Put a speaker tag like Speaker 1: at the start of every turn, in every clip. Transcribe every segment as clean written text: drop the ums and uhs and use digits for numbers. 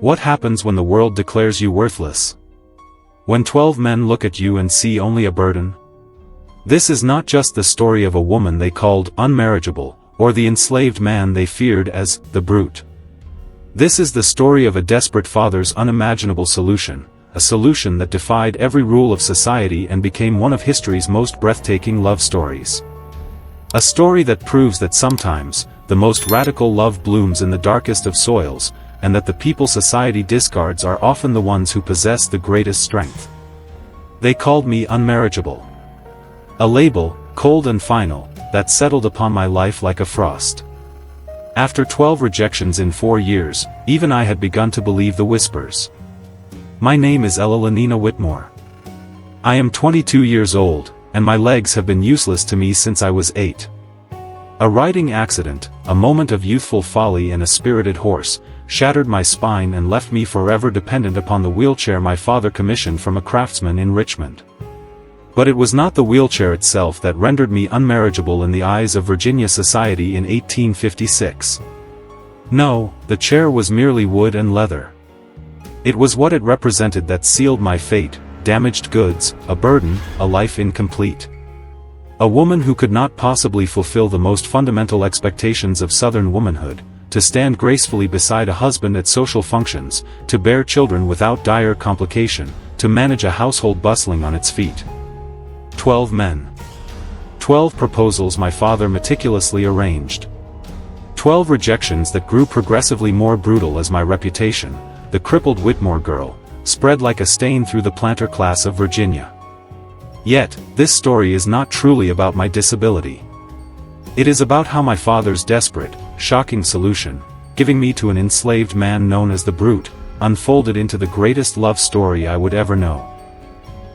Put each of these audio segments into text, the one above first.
Speaker 1: What happens when the world declares you worthless? When 12 men look at you and see only a burden? This is not just the story of a woman they called unmarriageable, or the enslaved man they feared as the brute. This is the story of a desperate father's unimaginable solution, a solution that defied every rule of society and became one of history's most breathtaking love stories. A story that proves that sometimes, the most radical love blooms in the darkest of soils, and that the people society discards are often the ones who possess the greatest strength. They called me unmarriageable. A label, cold and final, that settled upon my life like a frost. After 12 rejections in 4 years, even I had begun to believe the whispers. My name is Elellanena Whitmore. I am 22 years old, and my legs have been useless to me since I was 8. A riding accident, a moment of youthful folly and a spirited horse, shattered my spine and left me forever dependent upon the wheelchair my father commissioned from a craftsman in Richmond. But it was not the wheelchair itself that rendered me unmarriageable in the eyes of Virginia society in 1856. No, the chair was merely wood and leather. It was what it represented that sealed my fate: damaged goods, a burden, a life incomplete. A woman who could not possibly fulfill the most fundamental expectations of Southern womanhood, to stand gracefully beside a husband at social functions, to bear children without dire complication, to manage a household bustling on its feet. 12 men. 12 proposals my father meticulously arranged. 12 rejections that grew progressively more brutal as my reputation, the crippled Whitmore girl, spread like a stain through the planter class of Virginia. Yet, this story is not truly about my disability. It is about how my father's desperate, shocking solution, giving me to an enslaved man known as the brute, unfolded into the greatest love story I would ever know.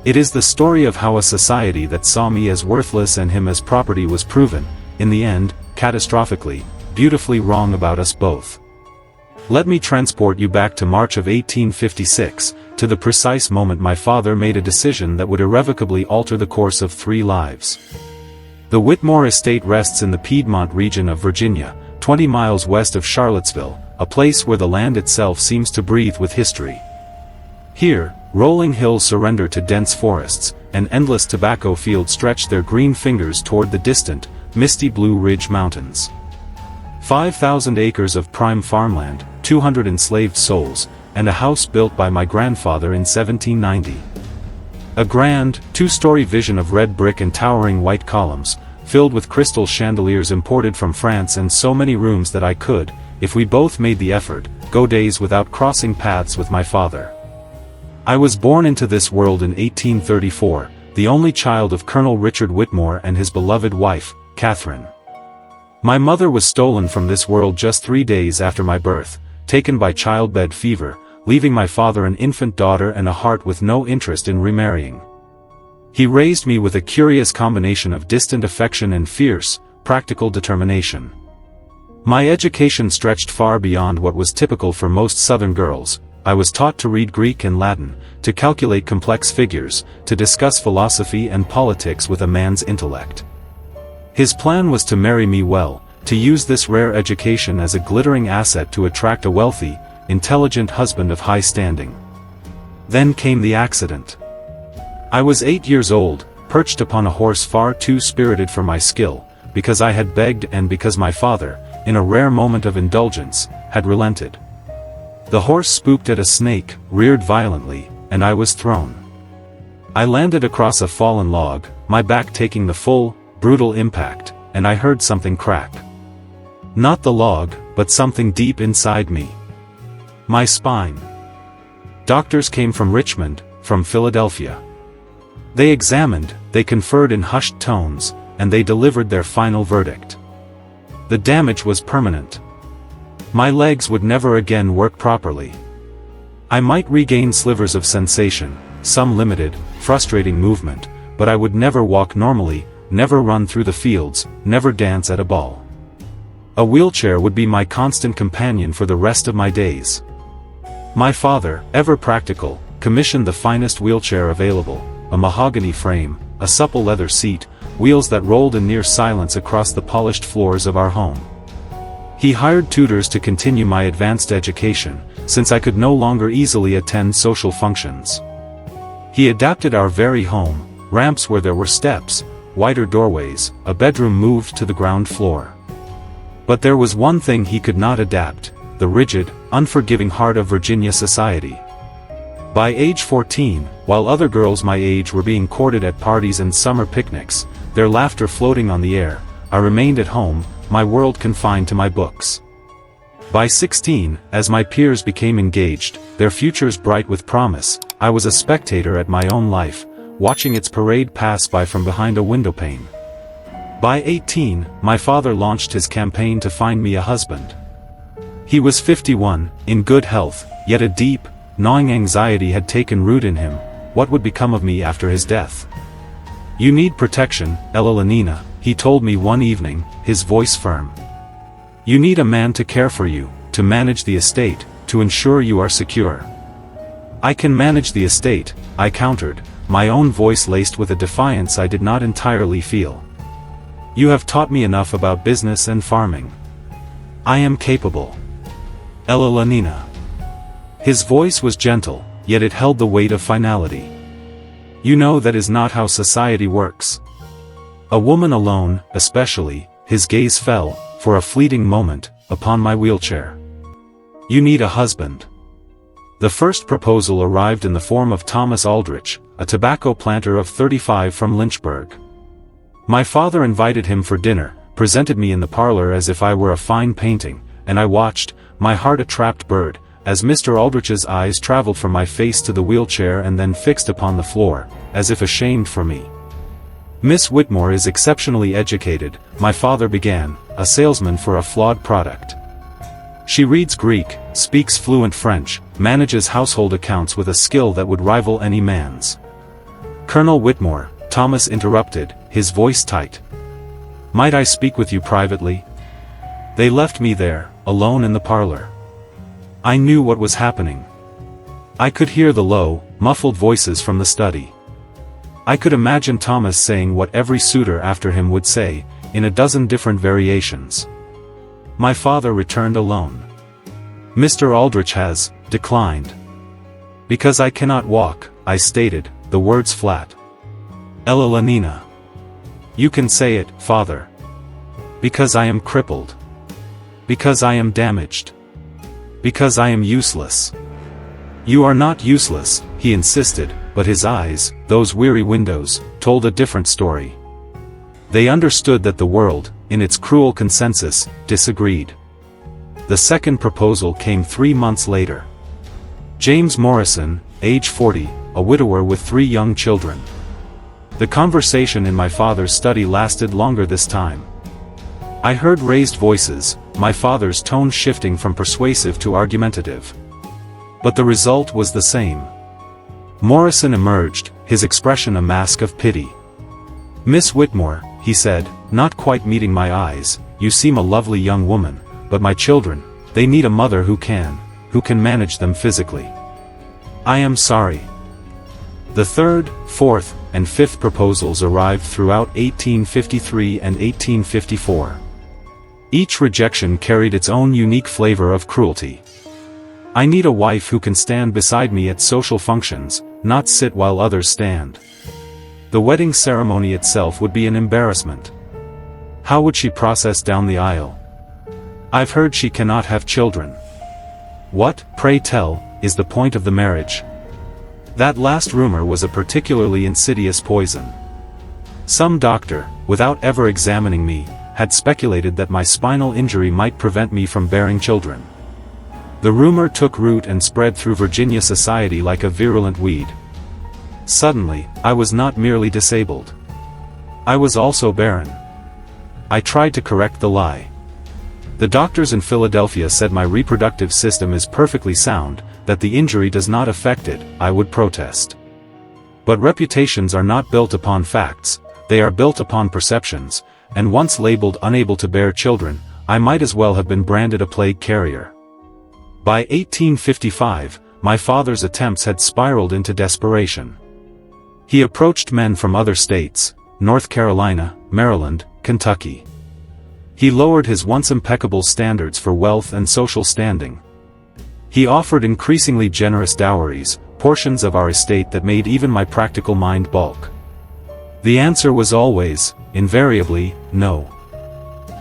Speaker 1: It is the story of how a society that saw me as worthless and him as property was proven, in the end, catastrophically, beautifully wrong about us both. Let me transport you back to March of 1856, to the precise moment my father made a decision that would irrevocably alter the course of 3 lives. The Whitmore estate rests in the Piedmont region of Virginia, 20 miles west of Charlottesville, a place where the land itself seems to breathe with history. Here, rolling hills surrender to dense forests, and endless tobacco fields stretch their green fingers toward the distant, misty Blue Ridge Mountains. 5,000 acres of prime farmland, 200 enslaved souls, and a house built by my grandfather in 1790. A grand, 2-story vision of red brick and towering white columns, filled with crystal chandeliers imported from France, and so many rooms that I could, if we both made the effort, go days without crossing paths with my father. I was born into this world in 1834, the only child of Colonel Richard Whitmore and his beloved wife, Catherine. My mother was stolen from this world just 3 days after my birth, taken by childbed fever, leaving my father an infant daughter and a heart with no interest in remarrying. He raised me with a curious combination of distant affection and fierce, practical determination. My education stretched far beyond what was typical for most Southern girls. I was taught to read Greek and Latin, to calculate complex figures, to discuss philosophy and politics with a man's intellect. His plan was to marry me well, to use this rare education as a glittering asset to attract a wealthy, intelligent husband of high standing. Then came the accident. I was 8 years old, perched upon a horse far too spirited for my skill, because I had begged and because my father, in a rare moment of indulgence, had relented. The horse spooked at a snake, reared violently, and I was thrown. I landed across a fallen log, my back taking the full, brutal impact, and I heard something crack. Not the log, but something deep inside me. My spine. Doctors came from Richmond, from Philadelphia. They examined, they conferred in hushed tones, and they delivered their final verdict. The damage was permanent. My legs would never again work properly. I might regain slivers of sensation, some limited, frustrating movement, but I would never walk normally, never run through the fields, never dance at a ball. A wheelchair would be my constant companion for the rest of my days. My father, ever practical, commissioned the finest wheelchair available, a mahogany frame, a supple leather seat, wheels that rolled in near silence across the polished floors of our home. He hired tutors to continue my advanced education, since I could no longer easily attend social functions. He adapted our very home, ramps where there were steps, wider doorways, a bedroom moved to the ground floor. But there was one thing he could not adapt, the rigid, unforgiving heart of Virginia society. By age 14, while other girls my age were being courted at parties and summer picnics, their laughter floating on the air, I remained at home, my world confined to my books. By 16, as my peers became engaged, their futures bright with promise, I was a spectator at my own life, watching its parade pass by from behind a windowpane. By 18, my father launched his campaign to find me a husband. He was 51, in good health, yet a deep, gnawing anxiety had taken root in him. What would become of me after his death? "You need protection, Elellanena," he told me one evening, his voice firm. "You need a man to care for you, to manage the estate, to ensure you are secure." "I can manage the estate," I countered, my own voice laced with a defiance I did not entirely feel. "You have taught me enough about business and farming. I am capable. Elellanena." His voice was gentle, yet it held the weight of finality. "You know that is not how society works. A woman alone, especially," his gaze fell, for a fleeting moment, upon my wheelchair. "You need a husband." The first proposal arrived in the form of Thomas Aldrich, a tobacco planter of 35 from Lynchburg. My father invited him for dinner, presented me in the parlor as if I were a fine painting, and I watched, my heart a trapped bird, as Mr. Aldrich's eyes traveled from my face to the wheelchair and then fixed upon the floor, as if ashamed for me. "Miss Whitmore is exceptionally educated," my father began, a salesman for a flawed product. "She reads Greek, speaks fluent French, manages household accounts with a skill that would rival any man's." "Colonel Whitmore," Thomas interrupted, his voice tight. "Might I speak with you privately?" They left me there, alone in the parlor. I knew what was happening. I could hear the low, muffled voices from the study. I could imagine Thomas saying what every suitor after him would say, in a dozen different variations. My father returned alone. "Mr. Aldrich has declined." "Because I cannot walk," I stated, the words flat. "Elellanena." "You can say it, father." "Because I am crippled. Because I am damaged. Because I am useless." "You are not useless," he insisted, but his eyes, those weary windows, told a different story. They understood that the world, in its cruel consensus, disagreed. The second proposal came 3 months later. James Morrison, age 40, a widower with 3 young children. The conversation in my father's study lasted longer this time. I heard raised voices, my father's tone shifting from persuasive to argumentative. But the result was the same. Morrison emerged, his expression a mask of pity. "Miss Whitmore," he said, not quite meeting my eyes, "you seem a lovely young woman, but my children, they need a mother who can manage them physically. I am sorry." The third, fourth, and fifth proposals arrived throughout 1853 and 1854. Each rejection carried its own unique flavor of cruelty. "I need a wife who can stand beside me at social functions, not sit while others stand." The wedding ceremony itself would be an embarrassment. How would she process down the aisle? "I've heard she cannot have children." What, pray tell, is the point of the marriage? That last rumor was a particularly insidious poison. Some doctor, without ever examining me, had speculated that my spinal injury might prevent me from bearing children. The rumor took root and spread through Virginia society like a virulent weed. Suddenly, I was not merely disabled. I was also barren. I tried to correct the lie. The doctors in Philadelphia said my reproductive system is perfectly sound, that the injury does not affect it. I would protest. But reputations are not built upon facts, they are built upon perceptions, and once labeled unable to bear children, I might as well have been branded a plague carrier. By 1855, my father's attempts had spiraled into desperation. He approached men from other states, North Carolina, Maryland, Kentucky. He lowered his once impeccable standards for wealth and social standing. He offered increasingly generous dowries, portions of our estate that made even my practical mind balk. The answer was always, invariably, no.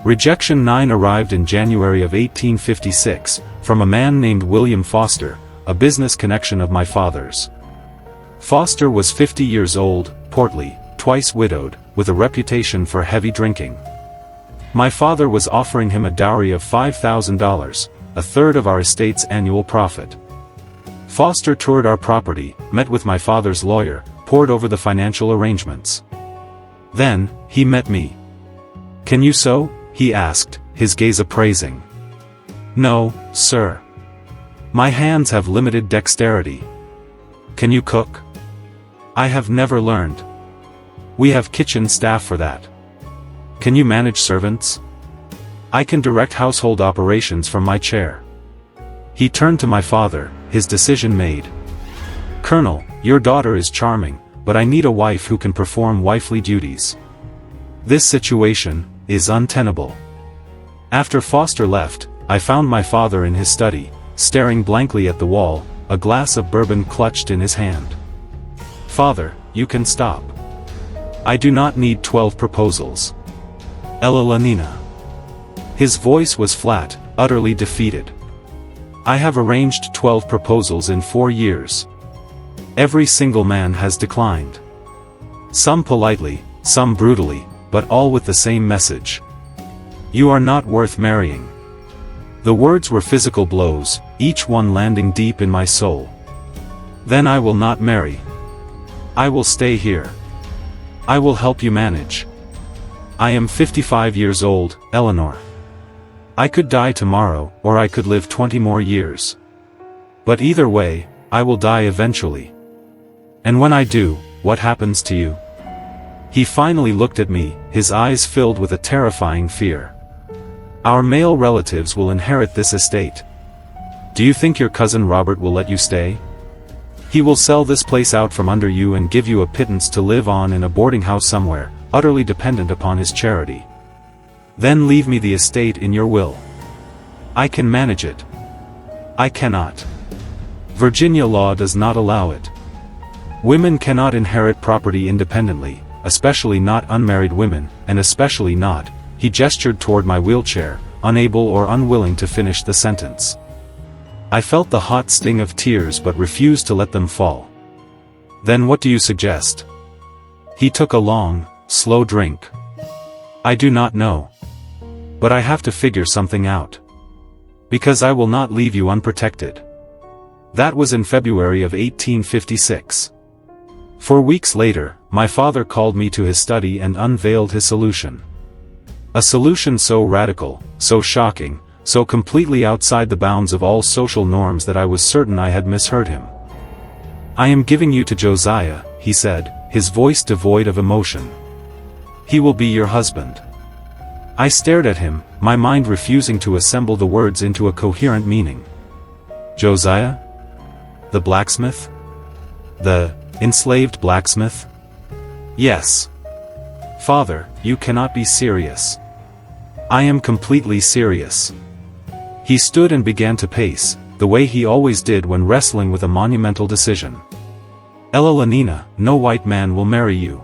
Speaker 1: Rejection 9 arrived in January of 1856, from a man named William Foster, a business connection of my father's. Foster was 50 years old, portly, twice widowed, with a reputation for heavy drinking. My father was offering him a dowry of $5,000, a third of our estate's annual profit. Foster toured our property, met with my father's lawyer, pored over the financial arrangements. Then, he met me. "Can you sew?" he asked, his gaze appraising. "No, sir. My hands have limited dexterity." "Can you cook?" "I have never learned. We have kitchen staff for that." "Can you manage servants?" "I can direct household operations from my chair." He turned to my father, his decision made. "Colonel, your daughter is charming, but I need a wife who can perform wifely duties. This situation is untenable." After Foster left, I found my father in his study, staring blankly at the wall, a glass of bourbon clutched in his hand. "Father, you can stop. I do not need 12 proposals. Elellanena." His voice was flat, utterly defeated. "I have arranged 12 proposals in 4 years. Every single man has declined. Some politely, some brutally, but all with the same message. You are not worth marrying." The words were physical blows, each one landing deep in my soul. "Then I will not marry. I will stay here. I will help you manage. I am 55 years old, Eleanor. I could die tomorrow, or I could live 20 more years. But either way, I will die eventually. And when I do, what happens to you?" He finally looked at me, his eyes filled with a terrifying fear. "Our male relatives will inherit this estate. Do you think your cousin Robert will let you stay? He will sell this place out from under you and give you a pittance to live on in a boarding house somewhere, utterly dependent upon his charity. Then leave me the estate in your will. I can manage it. I cannot. Virginia law does not allow it. Women cannot inherit property independently, especially not unmarried women, and especially not," he gestured toward my wheelchair, unable or unwilling to finish the sentence. I felt the hot sting of tears but refused to let them fall. "Then what do you suggest?" He took a long, slow drink. "I do not know. But I have to figure something out. Because I will not leave you unprotected." That was in February of 1856. 4 weeks later, my father called me to his study and unveiled his solution. A solution so radical, so shocking, so completely outside the bounds of all social norms that I was certain I had misheard him. "I am giving you to Josiah," he said, his voice devoid of emotion. "He will be your husband." I stared at him, my mind refusing to assemble the words into a coherent meaning. "Josiah? The blacksmith? The enslaved blacksmith?" "Yes." "Father, you cannot be serious." "I am completely serious." He stood and began to pace, the way he always did when wrestling with a monumental decision. "Elellanena, no white man will marry you.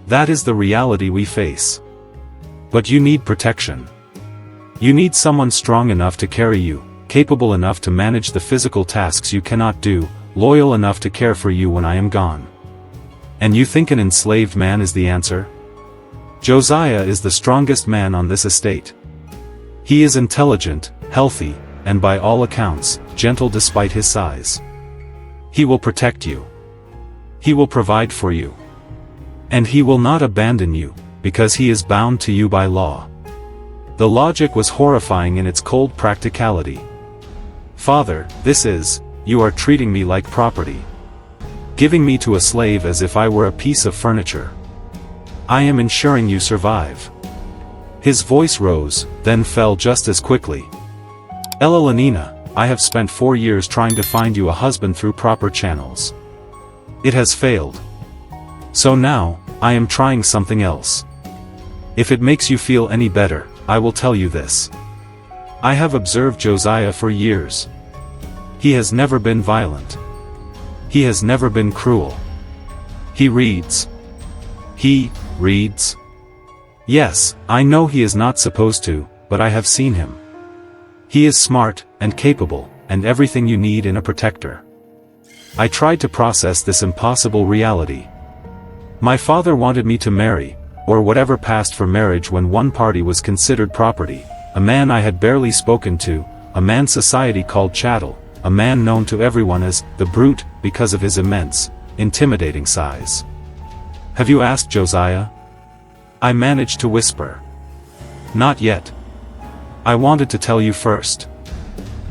Speaker 1: That is the reality we face. But you need protection. You need someone strong enough to carry you, capable enough to manage the physical tasks you cannot do, loyal enough to care for you when I am gone. And you think an enslaved man is the answer? Josiah is the strongest man on this estate. He is intelligent, healthy, and by all accounts, gentle despite his size. He will protect you. He will provide for you. And he will not abandon you, because he is bound to you by law." The logic was horrifying in its cold practicality. "Father, this is, you are treating me like property. Giving me to a slave as if I were a piece of furniture. I am ensuring you survive." His voice rose, then fell just as quickly. "Elellanena, I have spent 4 years trying to find you a husband through proper channels. It has failed. So now, I am trying something else. If it makes you feel any better, I will tell you this. I have observed Josiah for years. He has never been violent. He has never been cruel. He reads. He reads. Yes, I know he is not supposed to, but I have seen him. He is smart, and capable, and everything you need in a protector. I tried to process this impossible reality. My father wanted me to marry, or whatever passed for marriage when one party was considered property, a man I had barely spoken to, a man society called chattel, a man known to everyone as the brute because of his immense, intimidating size. Have you asked Josiah? I managed to whisper. Not yet. I wanted to tell you first.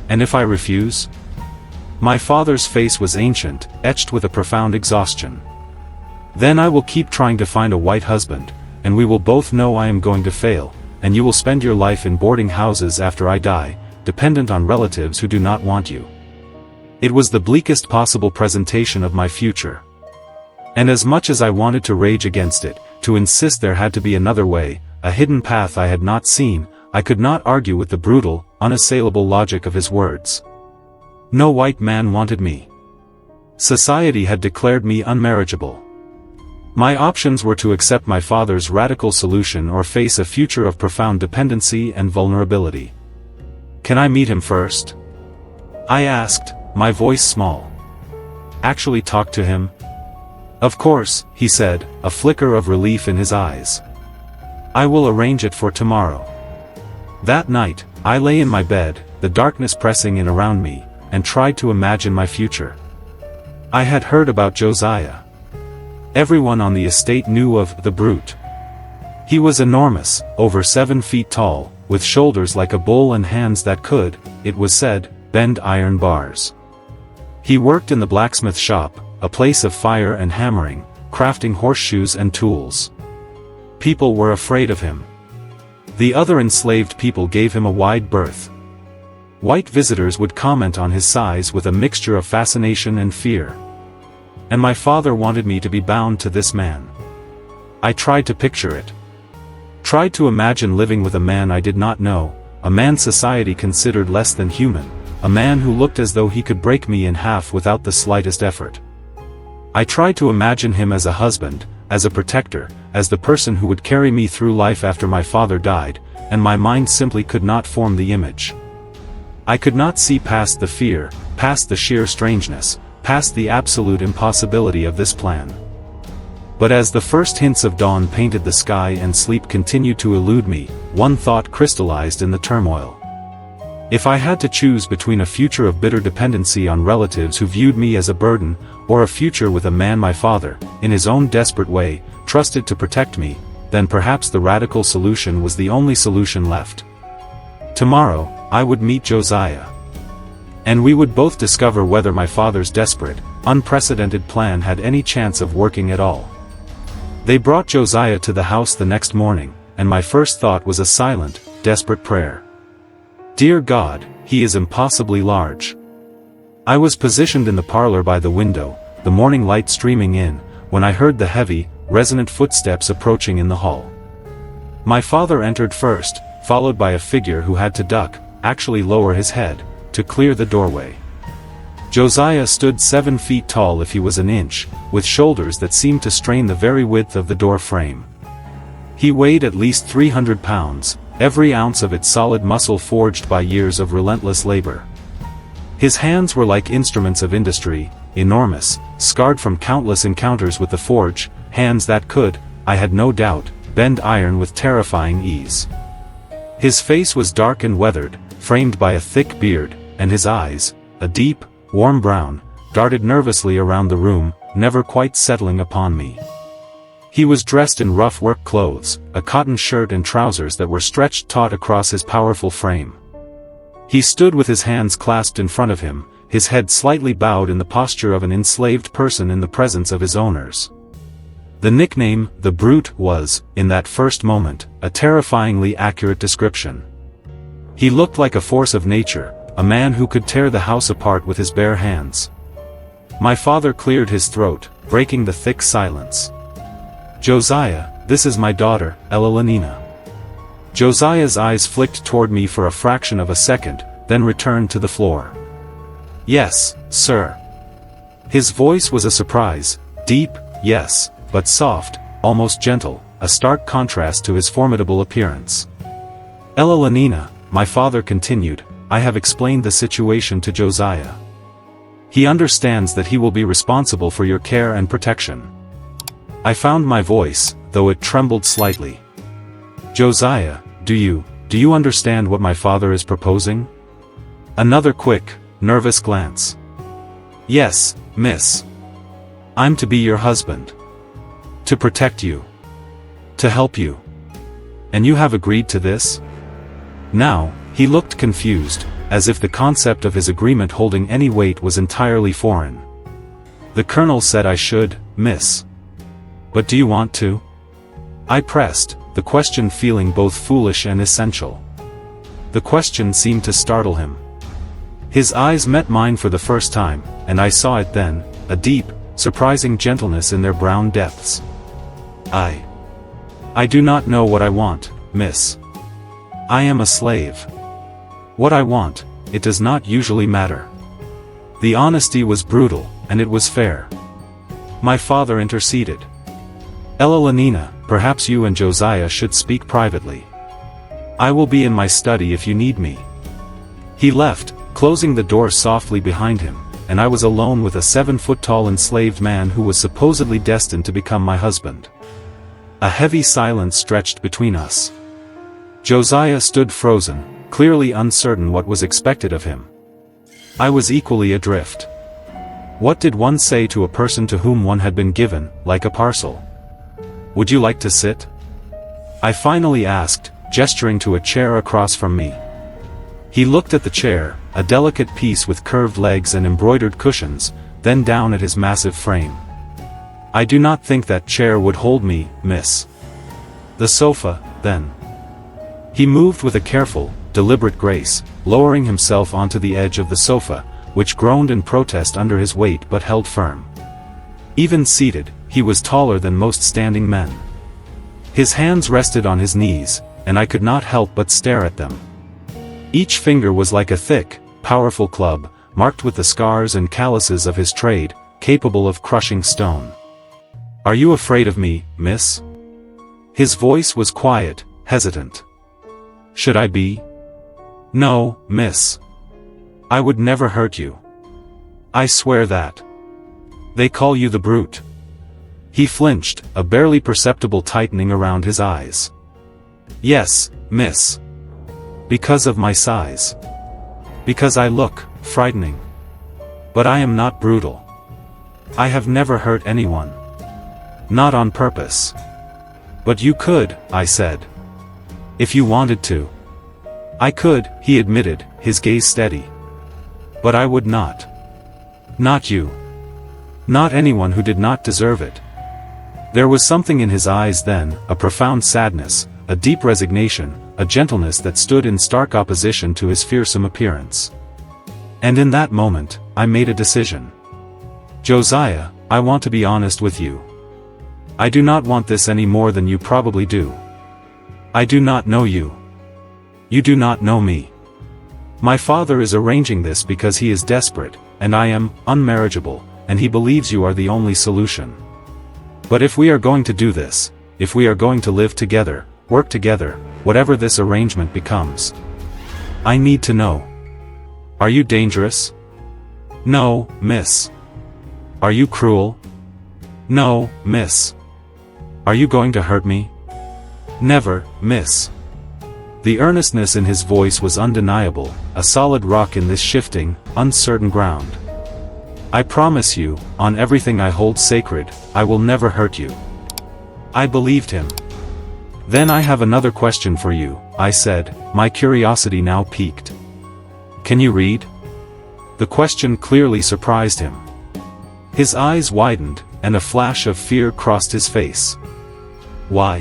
Speaker 1: And if I refuse? My father's face was ancient, etched with a profound exhaustion. Then I will keep trying to find a white husband, and we will both know I am going to fail, and you will spend your life in boarding houses after I die, dependent on relatives who do not want you. It was the bleakest possible presentation of my future. And as much as I wanted to rage against it, to insist there had to be another way, a hidden path I had not seen, I could not argue with the brutal, unassailable logic of his words. No white man wanted me. Society had declared me unmarriageable. My options were to accept my father's radical solution or face a future of profound dependency and vulnerability. Can I meet him first? I asked, my voice small. Actually talk to him? Of course, he said, a flicker of relief in his eyes. I will arrange it for tomorrow. That night, I lay in my bed, the darkness pressing in around me, and tried to imagine my future. I had heard about Josiah. Everyone on the estate knew of the brute. He was enormous, over 7 feet tall, with shoulders like a bull and hands that could, it was said, bend iron bars. He worked in the blacksmith shop, a place of fire and hammering, crafting horseshoes and tools. People were afraid of him. The other enslaved people gave him a wide berth. White visitors would comment on his size with a mixture of fascination and fear. And my father wanted me to be bound to this man. I tried to picture it. Tried to imagine living with a man I did not know, a man society considered less than human, a man who looked as though he could break me in half without the slightest effort. I tried to imagine him as a husband, as a protector, as the person who would carry me through life after my father died, and my mind simply could not form the image. I could not see past the fear, past the sheer strangeness, past the absolute impossibility of this plan. But as the first hints of dawn painted the sky and sleep continued to elude me, one thought crystallized in the turmoil. If I had to choose between a future of bitter dependency on relatives who viewed me as a burden, or a future with a man my father, in his own desperate way, trusted to protect me, then perhaps the radical solution was the only solution left. Tomorrow, I would meet Josiah. And we would both discover whether my father's desperate, unprecedented plan had any chance of working at all. They brought Josiah to the house the next morning, and my first thought was a silent, desperate prayer. Dear God, he is impossibly large. I was positioned in the parlor by the window, the morning light streaming in, when I heard the heavy, resonant footsteps approaching in the hall. My father entered first, followed by a figure who had to duck, actually lower his head, to clear the doorway. Josiah stood 7 feet tall if he was an inch, with shoulders that seemed to strain the very width of the door frame. He weighed at least 300 pounds, every ounce of it solid muscle forged by years of relentless labor. His hands were like instruments of industry, enormous, scarred from countless encounters with the forge, hands that could, I had no doubt, bend iron with terrifying ease. His face was dark and weathered, framed by a thick beard, and his eyes, a deep, warm brown, darted nervously around the room, never quite settling upon me. He was dressed in rough work clothes, a cotton shirt and trousers that were stretched taut across his powerful frame. He stood with his hands clasped in front of him, his head slightly bowed in the posture of an enslaved person in the presence of his owners. The nickname, the Brute, was, in that first moment, a terrifyingly accurate description. He looked like a force of nature, a man who could tear the house apart with his bare hands. My father cleared his throat, breaking the thick silence. Josiah, this is my daughter, Elellanena. Josiah's eyes flicked toward me for a fraction of a second, then returned to the floor. Yes, sir. His voice was a surprise, deep, yes, but soft, almost gentle, a stark contrast to his formidable appearance. Elellanena, my father continued, I have explained the situation to Josiah. He understands that he will be responsible for your care and protection. I found my voice, though it trembled slightly. Josiah, do you understand what my father is proposing? Another quick, nervous glance. Yes, miss. I'm to be your husband. To protect you. To help you. And you have agreed to this? Now, he looked confused, as if the concept of his agreement holding any weight was entirely foreign. The colonel said I should, miss. But do you want to? I pressed, the question feeling both foolish and essential. The question seemed to startle him. His eyes met mine for the first time, and I saw it then, a deep, surprising gentleness in their brown depths. I do not know what I want, miss. I am a slave. What I want, it does not usually matter. The honesty was brutal, and it was fair. My father interceded. Elellanena, perhaps you and Josiah should speak privately. I will be in my study if you need me. He left, closing the door softly behind him, and I was alone with a 7-foot-tall enslaved man who was supposedly destined to become my husband. A heavy silence stretched between us. Josiah stood frozen, clearly uncertain what was expected of him. I was equally adrift. What did one say to a person to whom one had been given, like a parcel? Would you like to sit? I finally asked, gesturing to a chair across from me. He looked at the chair, a delicate piece with curved legs and embroidered cushions, then down at his massive frame. I do not think that chair would hold me, miss. The sofa, then. He moved with a careful, deliberate grace, lowering himself onto the edge of the sofa, which groaned in protest under his weight but held firm. Even seated, he was taller than most standing men. His hands rested on his knees, and I could not help but stare at them. Each finger was like a thick, powerful club, marked with the scars and calluses of his trade, capable of crushing stone. Are you afraid of me, miss? His voice was quiet, hesitant. Should I be? No, miss. I would never hurt you. I swear that. They call you the brute. He flinched, a barely perceptible tightening around his eyes. Yes, miss. Because of my size. Because I look frightening. But I am not brutal. I have never hurt anyone. Not on purpose. But you could, I said. If you wanted to. I could, he admitted, his gaze steady. But I would not. Not you. Not anyone who did not deserve it. There was something in his eyes then, a profound sadness, a deep resignation, a gentleness that stood in stark opposition to his fearsome appearance. And in that moment, I made a decision. Josiah, I want to be honest with you. I do not want this any more than you probably do. I do not know you. You do not know me. My father is arranging this because he is desperate, and I am unmarriageable, and he believes you are the only solution. But if we are going to do this, if we are going to live together, work together, whatever this arrangement becomes, I need to know. Are you dangerous? No, miss. Are you cruel? No, miss. Are you going to hurt me? Never, miss. The earnestness in his voice was undeniable, a solid rock in this shifting, uncertain ground. I promise you, on everything I hold sacred, I will never hurt you. I believed him. Then I have another question for you, I said, my curiosity now piqued. Can you read? The question clearly surprised him. His eyes widened, and a flash of fear crossed his face. Why?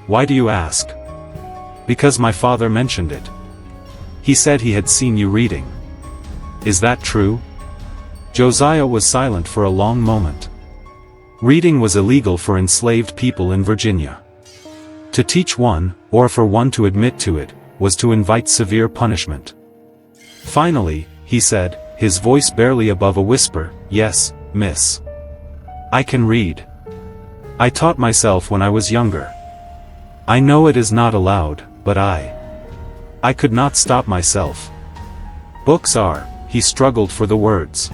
Speaker 1: Why do you ask? Because my father mentioned it. He said he had seen you reading. Is that true? Josiah was silent for a long moment. Reading was illegal for enslaved people in Virginia. To teach one, or for one to admit to it, was to invite severe punishment. Finally, he said, his voice barely above a whisper, "Yes, miss. I can read. I taught myself when I was younger. I know it is not allowed, but I could not stop myself. Books are," he struggled for the words.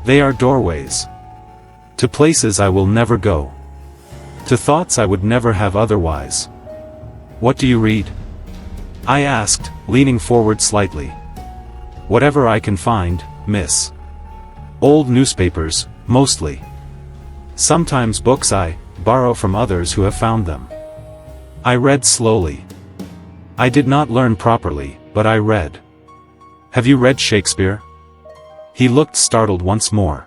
Speaker 1: "They are doorways. To places I will never go. To thoughts I would never have otherwise." "What do you read?" I asked, leaning forward slightly. "Whatever I can find, miss. Old newspapers, mostly. Sometimes books I borrow from others who have found them." I read slowly. I did not learn properly, but I read. "Have you read Shakespeare?" He looked startled once more.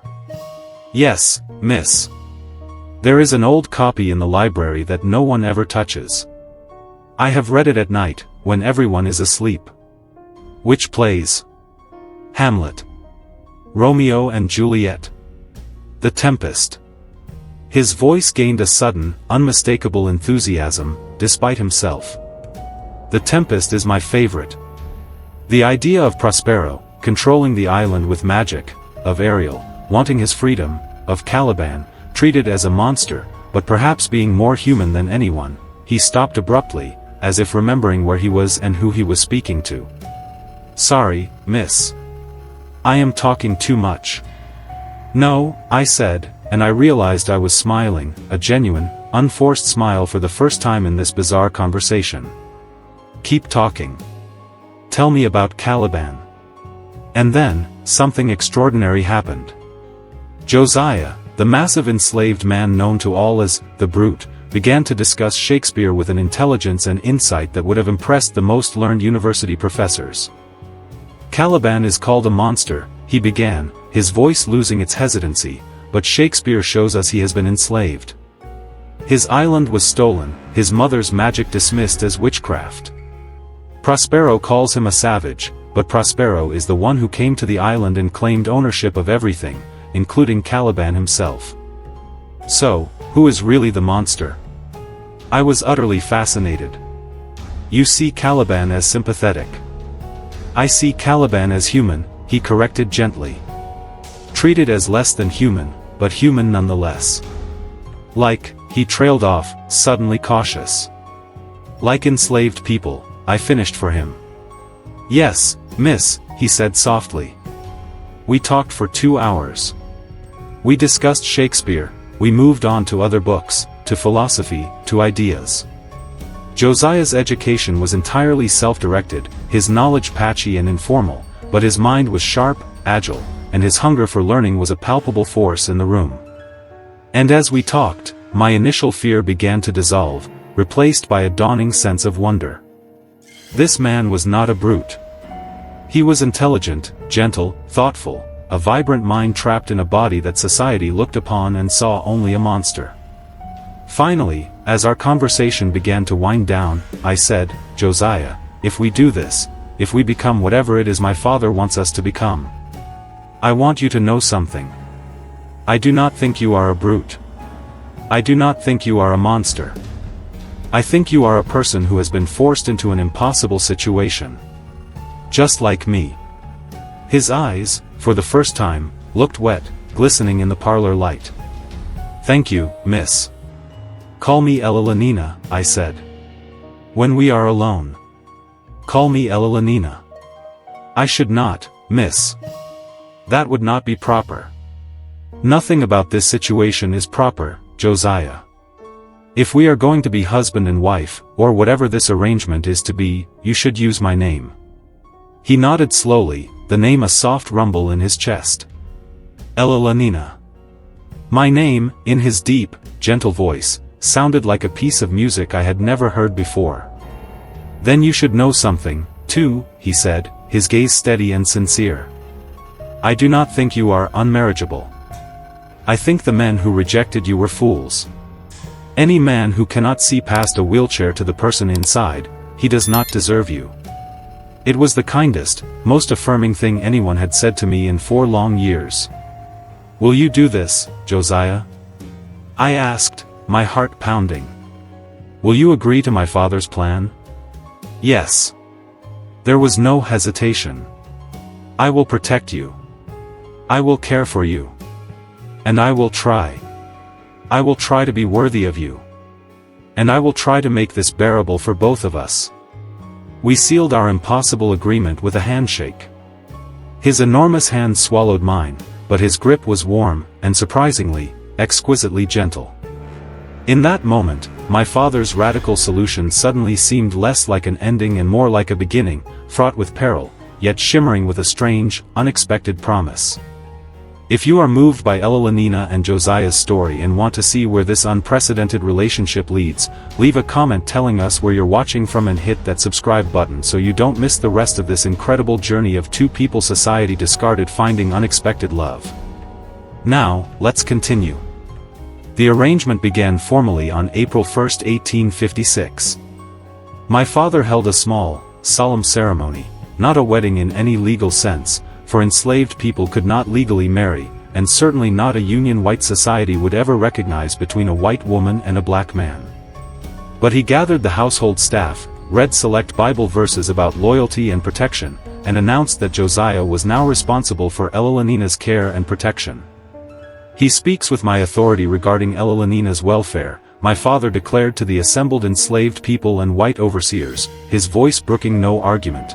Speaker 1: "Yes, miss. There is an old copy in the library that no one ever touches. I have read it at night, when everyone is asleep." "Which plays?" "Hamlet. Romeo and Juliet. The Tempest." His voice gained a sudden, unmistakable enthusiasm, despite himself. "The Tempest is my favorite. The idea of Prospero, controlling the island with magic, of Ariel, wanting his freedom, of Caliban, treated as a monster, but perhaps being more human than anyone." He stopped abruptly, as if remembering where he was and who he was speaking to. "Sorry, miss. I am talking too much." "No," I said, and I realized I was smiling, a genuine, unforced smile for the first time in this bizarre conversation. "Keep talking. Tell me about Caliban." And then, something extraordinary happened. Josiah, the massive enslaved man known to all as the Brute, began to discuss Shakespeare with an intelligence and insight that would have impressed the most learned university professors. "Caliban is called a monster," he began, his voice losing its hesitancy, "but Shakespeare shows us he has been enslaved. His island was stolen, his mother's magic dismissed as witchcraft. Prospero calls him a savage, but Prospero is the one who came to the island and claimed ownership of everything, including Caliban himself. So, who is really the monster?" I was utterly fascinated. "You see Caliban as sympathetic." "I see Caliban as human," he corrected gently. "Treated as less than human, but human nonetheless. Like," he trailed off, suddenly cautious. "Like enslaved people," I finished for him. "Yes, miss," he said softly. We talked for 2 hours. We discussed Shakespeare, we moved on to other books, to philosophy, to ideas. Josiah's education was entirely self-directed, his knowledge patchy and informal, but his mind was sharp, agile, and his hunger for learning was a palpable force in the room. And as we talked, my initial fear began to dissolve, replaced by a dawning sense of wonder. This man was not a brute. He was intelligent, gentle, thoughtful, a vibrant mind trapped in a body that society looked upon and saw only a monster. Finally, as our conversation began to wind down, I said, "Josiah, if we do this, if we become whatever it is my father wants us to become, I want you to know something. I do not think you are a brute. I do not think you are a monster. I think you are a person who has been forced into an impossible situation. Just like me." His eyes, for the first time, looked wet, glistening in the parlor light. "Thank you, miss. Call me Elellanena," I said. "When we are alone. Call me Elellanena." "I should not, miss. That would not be proper." "Nothing about this situation is proper, Josiah. If we are going to be husband and wife, or whatever this arrangement is to be, you should use my name." He nodded slowly, the name a soft rumble in his chest. "Elellanena." My name, in his deep, gentle voice, sounded like a piece of music I had never heard before. "Then you should know something, too," he said, his gaze steady and sincere. "I do not think you are unmarriageable. I think the men who rejected you were fools. Any man who cannot see past a wheelchair to the person inside, he does not deserve you." It was the kindest, most affirming thing anyone had said to me in 4 long years. "Will you do this, Josiah?" I asked, my heart pounding. "Will you agree to my father's plan?" "Yes." There was no hesitation. "I will protect you. I will care for you. And I will try. I will try to be worthy of you. And I will try to make this bearable for both of us. We sealed our impossible agreement with a handshake. His enormous hand swallowed mine, but his grip was warm, and surprisingly, exquisitely gentle. In that moment, my father's radical solution suddenly seemed less like an ending and more like a beginning, fraught with peril, yet shimmering with a strange, unexpected promise. If you are moved by Elellanena and Josiah's story and want to see where this unprecedented relationship leads, leave a comment telling us where you're watching from and hit that subscribe button so you don't miss the rest of this incredible journey of two people society discarded finding unexpected love. Now, let's continue. The arrangement began formally on April 1, 1856. My father held a small, solemn ceremony, not a wedding in any legal sense, for enslaved people could not legally marry, and certainly not a union white society would ever recognize between a white woman and a black man. But he gathered the household staff, read select Bible verses about loyalty and protection, and announced that Josiah was now responsible for Elellenena's care and protection. He speaks with my authority regarding Elellenena's welfare, my father declared to the assembled enslaved people and white overseers, his voice brooking no argument.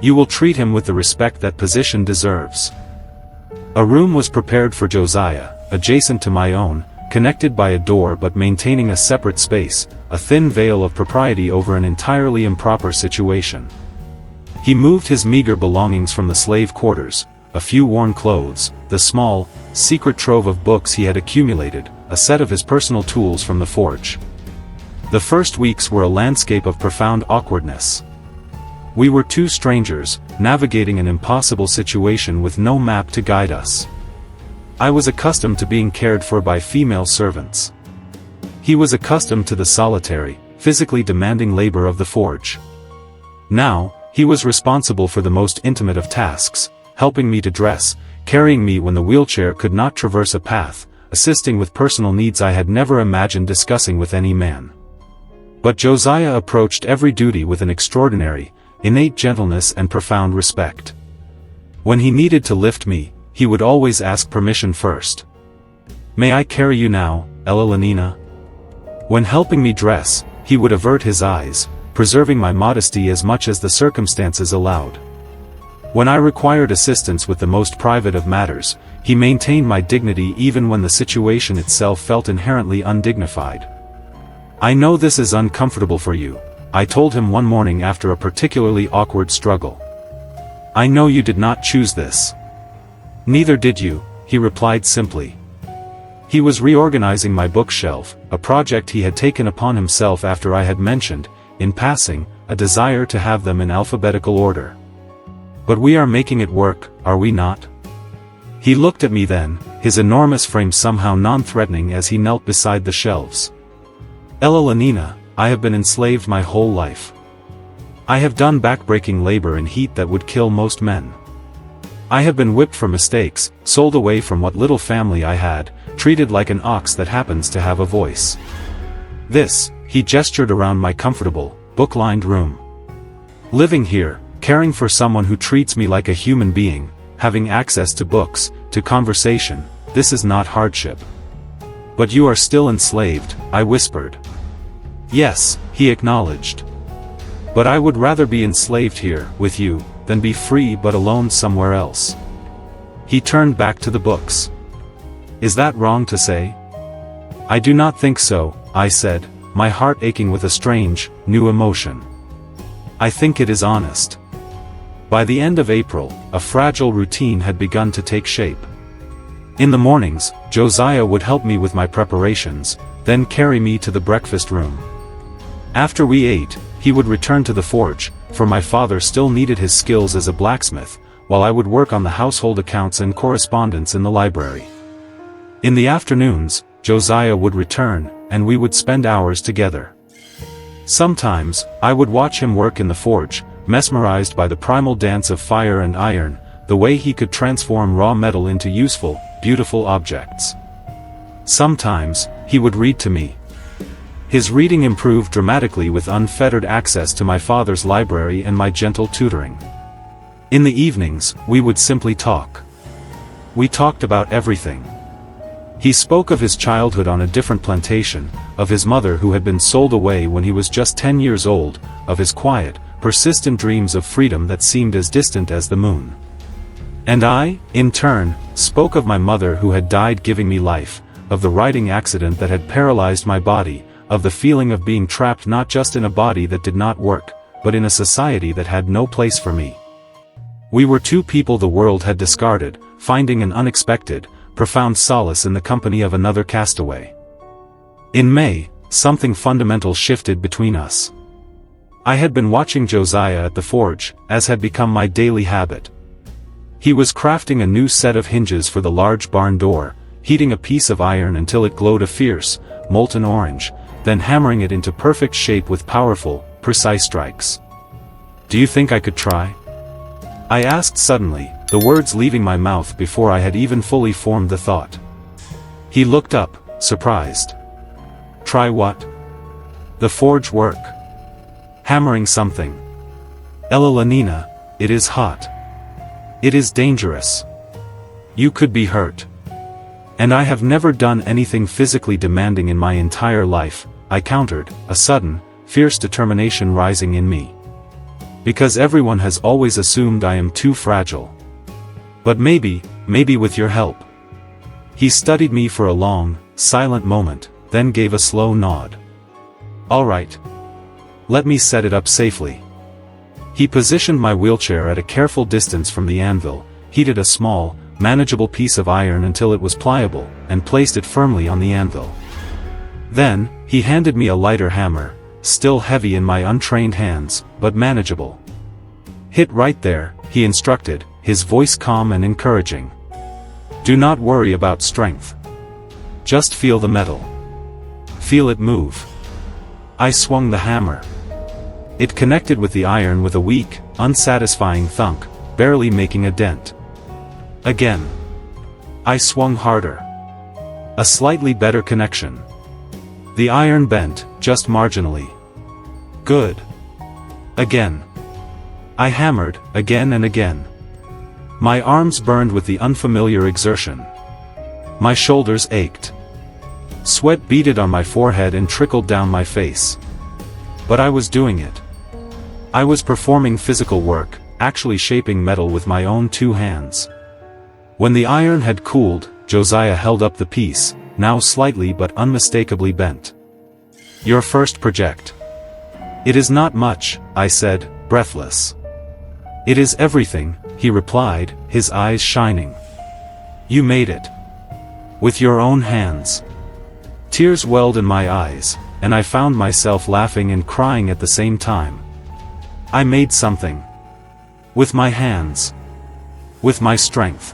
Speaker 1: You will treat him with the respect that position deserves. A room was prepared for Josiah, adjacent to my own, connected by a door but maintaining a separate space, a thin veil of propriety over an entirely improper situation. He moved his meager belongings from the slave quarters, a few worn clothes, the small, secret trove of books he had accumulated, a set of his personal tools from the forge. The first weeks were a landscape of profound awkwardness. We were two strangers, navigating an impossible situation with no map to guide us. I was accustomed to being cared for by female servants. He was accustomed to the solitary, physically demanding labor of the forge. Now, he was responsible for the most intimate of tasks, helping me to dress, carrying me when the wheelchair could not traverse a path, assisting with personal needs I had never imagined discussing with any man. But Josiah approached every duty with an extraordinary, innate gentleness and profound respect. When he needed to lift me, he would always ask permission first. May I carry you now, Elellanena? When helping me dress, he would avert his eyes, preserving my modesty as much as the circumstances allowed. When I required assistance with the most private of matters, he maintained my dignity even when the situation itself felt inherently undignified. I know this is uncomfortable for you, I told him one morning after a particularly awkward struggle. I know you did not choose this. Neither did you, he replied simply. He was reorganizing my bookshelf, a project he had taken upon himself after I had mentioned, in passing, a desire to have them in alphabetical order. But we are making it work, are we not? He looked at me then, his enormous frame somehow non-threatening as he knelt beside the shelves. Elellanena, I have been enslaved my whole life. I have done back-breaking labor in heat that would kill most men. I have been whipped for mistakes, sold away from what little family I had, treated like an ox that happens to have a voice. This, he gestured around my comfortable, book-lined room. Living here, caring for someone who treats me like a human being, having access to books, to conversation, this is not hardship. But you are still enslaved, I whispered. Yes, he acknowledged. But I would rather be enslaved here, with you, than be free but alone somewhere else. He turned back to the books. Is that wrong to say? I do not think so, I said, my heart aching with a strange, new emotion. I think it is honest. By the end of April, a fragile routine had begun to take shape. In the mornings, Josiah would help me with my preparations, then carry me to the breakfast room. After we ate, he would return to the forge, for my father still needed his skills as a blacksmith, while I would work on the household accounts and correspondence in the library. In the afternoons, Josiah would return, and we would spend hours together. Sometimes, I would watch him work in the forge, mesmerized by the primal dance of fire and iron, the way he could transform raw metal into useful, beautiful objects. Sometimes, he would read to me. His reading improved dramatically with unfettered access to my father's library and my gentle tutoring. In the evenings, we would simply talk. We talked about everything. He spoke of his childhood on a different plantation, of his mother who had been sold away when he was just 10 years old, of his quiet, persistent dreams of freedom that seemed as distant as the moon. And I, in turn, spoke of my mother who had died giving me life, of the riding accident that had paralyzed my body, of the feeling of being trapped not just in a body that did not work, but in a society that had no place for me. We were two people the world had discarded, finding an unexpected, profound solace in the company of another castaway. In May, something fundamental shifted between us. I had been watching Josiah at the forge, as had become my daily habit. He was crafting a new set of hinges for the large barn door, heating a piece of iron until it glowed a fierce, molten orange, then hammering it into perfect shape with powerful, precise strikes. "Do you think I could try?" I asked suddenly, the words leaving my mouth before I had even fully formed the thought. He looked up, surprised. "Try what?" "The forge work. Hammering something. Elellanena, it is hot. It is dangerous. You could be hurt. And I have never done anything physically demanding in my entire life," I countered, a sudden, fierce determination rising in me. "Because everyone has always assumed I am too fragile. But maybe with your help." He studied me for a long, silent moment, then gave a slow nod. "All right. Let me set it up safely." He positioned my wheelchair at a careful distance from the anvil, heated a small, manageable piece of iron until it was pliable, and placed it firmly on the anvil. Then, he handed me a lighter hammer, still heavy in my untrained hands, but manageable. "Hit right there," he instructed, his voice calm and encouraging. "Do not worry about strength. Just feel the metal. Feel it move." I swung the hammer. It connected with the iron with a weak, unsatisfying thunk, barely making a dent. Again. I swung harder. A slightly better connection. The iron bent, just marginally. Good. Again. I hammered, again and again. My arms burned with the unfamiliar exertion. My shoulders ached. Sweat beaded on my forehead and trickled down my face. But I was doing it. I was performing physical work, actually shaping metal with my own two hands. When the iron had cooled, Josiah held up the piece, now slightly but unmistakably bent. "Your first project." "It is not much," I said, breathless. "It is everything," he replied, his eyes shining. "You made it. With your own hands." Tears welled in my eyes, and I found myself laughing and crying at the same time. I made something. With my hands. With my strength.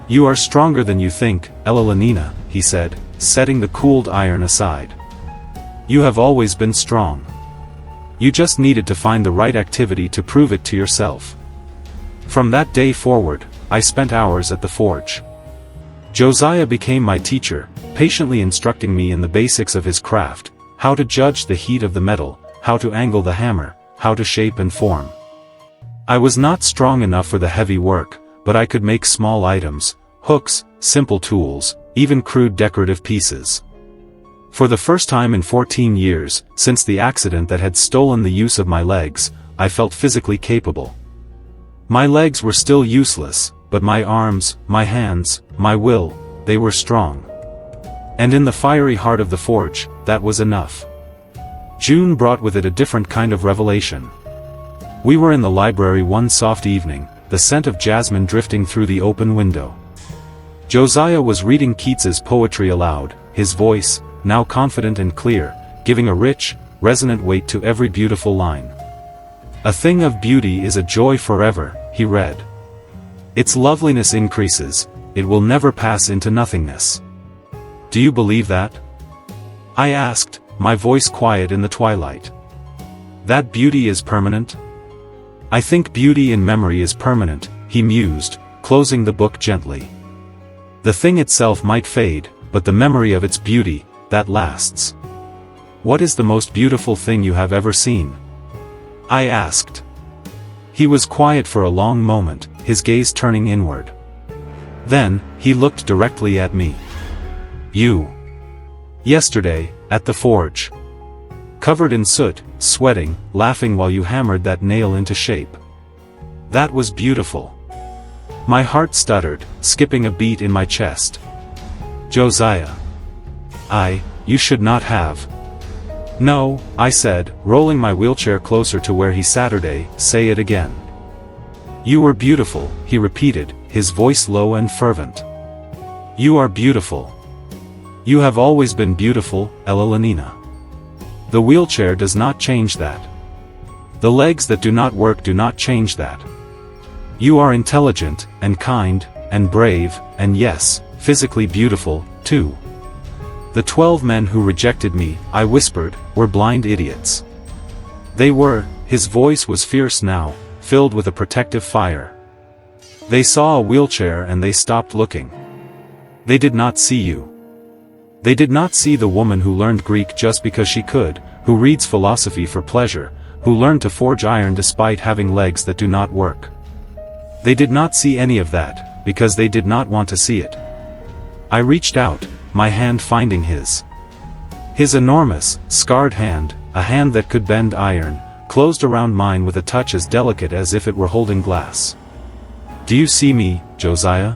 Speaker 1: "You are stronger than you think, Elellanena," he said, setting the cooled iron aside. "You have always been strong. You just needed to find the right activity to prove it to yourself." From that day forward, I spent hours at the forge. Josiah became my teacher, patiently instructing me in the basics of his craft, how to judge the heat of the metal, how to angle the hammer, how to shape and form. I was not strong enough for the heavy work, but I could make small items, hooks, simple tools, even crude decorative pieces. For the first time in 14 years, since the accident that had stolen the use of my legs, I felt physically capable. My legs were still useless, but my arms, my hands, my will, they were strong. And in the fiery heart of the forge, that was enough. June brought with it a different kind of revelation. We were in the library one soft evening, the scent of jasmine drifting through the open window. Josiah was reading Keats's poetry aloud, his voice, now confident and clear, giving a rich, resonant weight to every beautiful line. "A thing of beauty is a joy forever," he read. "Its loveliness increases, it will never pass into nothingness." "Do you believe that?" I asked, my voice quiet in the twilight. "That beauty is permanent?" "I think beauty in memory is permanent," he mused, closing the book gently. "The thing itself might fade, but the memory of its beauty, that lasts." "What is the most beautiful thing you have ever seen?" I asked. He was quiet for a long moment, his gaze turning inward. Then, he looked directly at me. You. Yesterday, at the forge. Covered in soot, sweating, laughing while you hammered that nail into shape. That was beautiful. My heart stuttered, skipping a beat in my chest. Josiah. You should not have. No, I said, rolling my wheelchair closer to where he sat. Say it again. You were beautiful, he repeated, his voice low and fervent. You are beautiful. You have always been beautiful, Elellanena. The wheelchair does not change that. The legs that do not work do not change that. You are intelligent, and kind, and brave, and yes, physically beautiful, too. The 12 men who rejected me, I whispered, were blind idiots. They were. His voice was fierce now, filled with a protective fire. They saw a wheelchair and they stopped looking. They did not see you. They did not see the woman who learned Greek just because she could, who reads philosophy for pleasure, who learned to forge iron despite having legs that do not work. They did not see any of that, because they did not want to see it. I reached out, my hand finding his. His enormous, scarred hand, a hand that could bend iron, closed around mine with a touch as delicate as if it were holding glass. Do you see me, Josiah?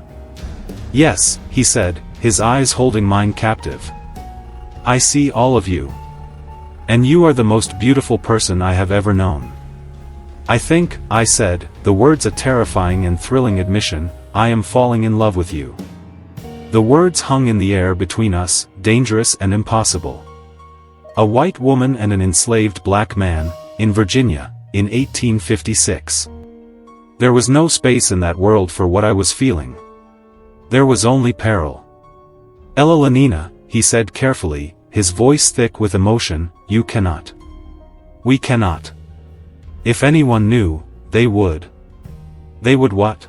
Speaker 1: Yes, he said, his eyes holding mine captive. I see all of you. And you are the most beautiful person I have ever known. I think, I said, the words a terrifying and thrilling admission, I am falling in love with you. The words hung in the air between us, dangerous and impossible. A white woman and an enslaved black man, in Virginia, in 1856. There was no space in that world for what I was feeling. There was only peril. Elellanena, he said carefully, his voice thick with emotion, you cannot. We cannot. If anyone knew, they would. They would what?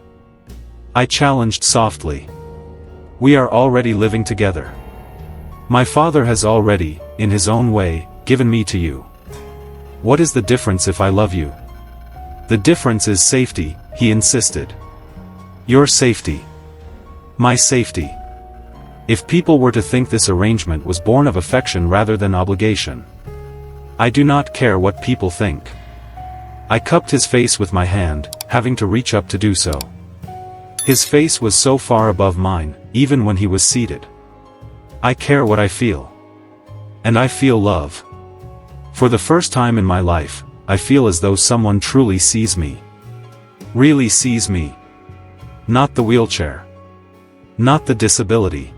Speaker 1: I challenged softly. We are already living together. My father has already, in his own way, given me to you. What is the difference if I love you? The difference is safety, he insisted. Your safety. My safety. If people were to think this arrangement was born of affection rather than obligation. I do not care what people think. I cupped his face with my hand, having to reach up to do so. His face was so far above mine, even when he was seated. I care what I feel. And I feel love. For the first time in my life, I feel as though someone truly sees me. Really sees me. Not the wheelchair. Not the disability.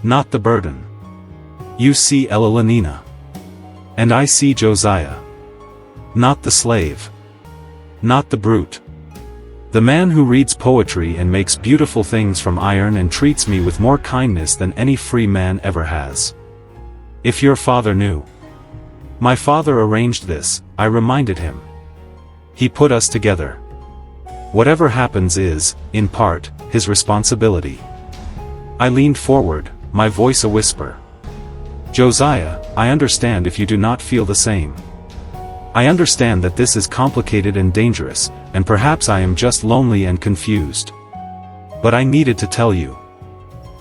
Speaker 1: Not the burden. You see Elellanena. And I see Josiah. Not the slave. Not the brute. The man who reads poetry and makes beautiful things from iron and treats me with more kindness than any free man ever has. If your father knew. My father arranged this, I reminded him. He put us together. Whatever happens is, in part, his responsibility. I leaned forward, my voice a whisper. Josiah, I understand if you do not feel the same. I understand that this is complicated and dangerous, and perhaps I am just lonely and confused. But I needed to tell you.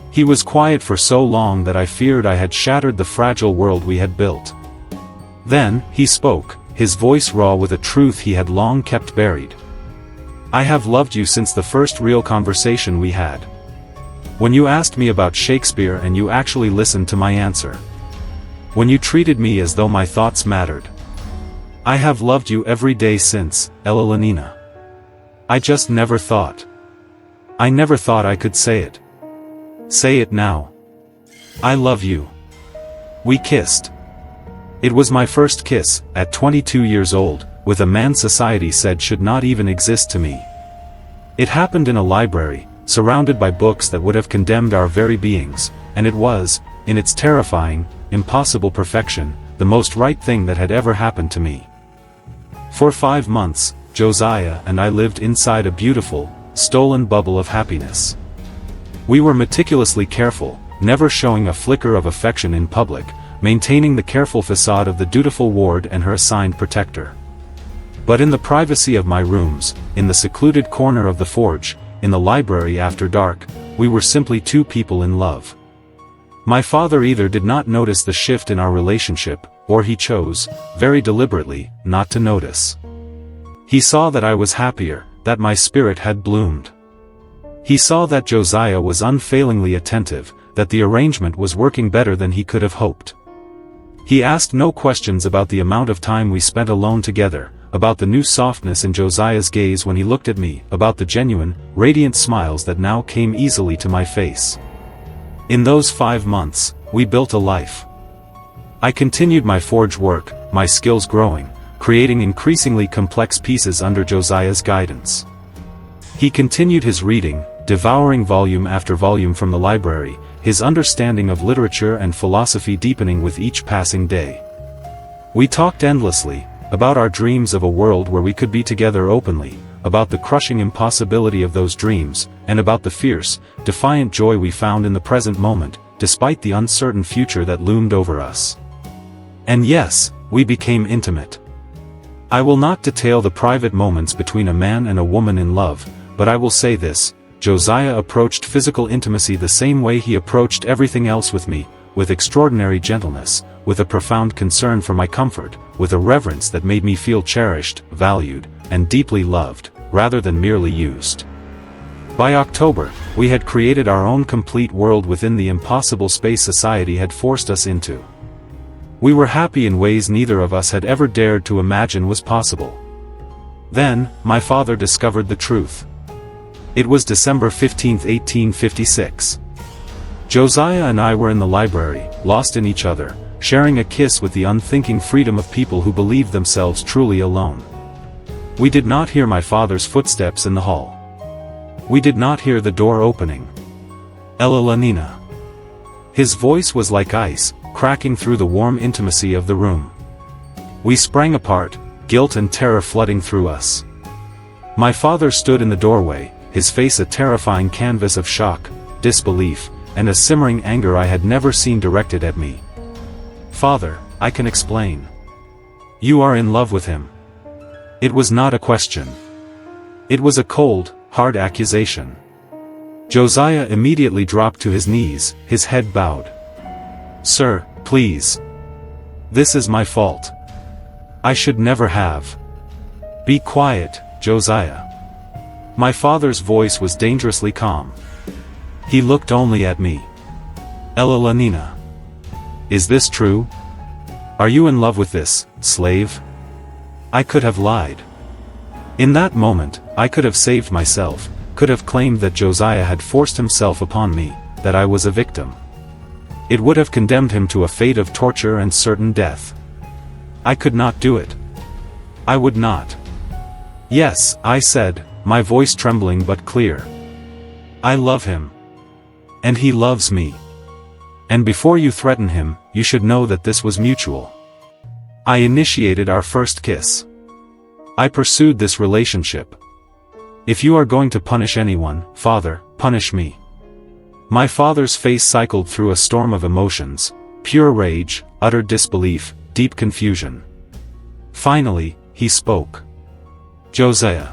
Speaker 1: He was quiet for so long that I feared I had shattered the fragile world we had built. Then, he spoke, his voice raw with a truth he had long kept buried. I have loved you since the first real conversation we had. When you asked me about Shakespeare and you actually listened to my answer. When you treated me as though my thoughts mattered. I have loved you every day since, Elellanena. I just never thought. I never thought I could say it. Say it now. I love you. We kissed. It was my first kiss, at 22 years old, with a man society said should not even exist to me. It happened in a library, surrounded by books that would have condemned our very beings, and it was, in its terrifying, impossible perfection, the most right thing that had ever happened to me. For 5 months, Josiah and I lived inside a beautiful, stolen bubble of happiness. We were meticulously careful, never showing a flicker of affection in public, maintaining the careful facade of the dutiful ward and her assigned protector. But in the privacy of my rooms, in the secluded corner of the forge, in the library after dark, we were simply two people in love. My father either did not notice the shift in our relationship, or he chose, very deliberately, not to notice. He saw that I was happier, that my spirit had bloomed. He saw that Josiah was unfailingly attentive, that the arrangement was working better than he could have hoped. He asked no questions about the amount of time we spent alone together, about the new softness in Josiah's gaze when he looked at me, about the genuine, radiant smiles that now came easily to my face. In those 5 months, we built a life. I continued my forge work, my skills growing, creating increasingly complex pieces under Josiah's guidance. He continued his reading, devouring volume after volume from the library, his understanding of literature and philosophy deepening with each passing day. We talked endlessly, about our dreams of a world where we could be together openly, about the crushing impossibility of those dreams, and about the fierce, defiant joy we found in the present moment, despite the uncertain future that loomed over us. And yes, we became intimate. I will not detail the private moments between a man and a woman in love, but I will say this: Josiah approached physical intimacy the same way he approached everything else with me, with extraordinary gentleness, with a profound concern for my comfort, with a reverence that made me feel cherished, valued, and deeply loved, rather than merely used. By October, we had created our own complete world within the impossible space society had forced us into. We were happy in ways neither of us had ever dared to imagine was possible. Then, my father discovered the truth. It was December 15, 1856. Josiah and I were in the library, lost in each other, sharing a kiss with the unthinking freedom of people who believed themselves truly alone. We did not hear my father's footsteps in the hall. We did not hear the door opening. Elellanena. His voice was like ice, cracking through the warm intimacy of the room. We sprang apart, guilt and terror flooding through us. My father stood in the doorway, his face a terrifying canvas of shock, disbelief, and a simmering anger I had never seen directed at me. "Father, I can explain. You are in love with him." It was not a question. It was a cold, hard accusation. Josiah immediately dropped to his knees, his head bowed. "Sir, please. This is my fault. I should never have." "Be quiet, Josiah." My father's voice was dangerously calm. He looked only at me. "Elellanena. Is this true? Are you in love with this slave?" I could have lied. In that moment, I could have saved myself, could have claimed that Josiah had forced himself upon me, that I was a victim. It would have condemned him to a fate of torture and certain death. I could not do it. I would not. "Yes," I said, my voice trembling but clear. "I love him. And he loves me. And before you threaten him, you should know that this was mutual. I initiated our first kiss. I pursued this relationship. If you are going to punish anyone, Father, punish me." My father's face cycled through a storm of emotions, pure rage, utter disbelief, deep confusion. Finally, he spoke. "Josiah.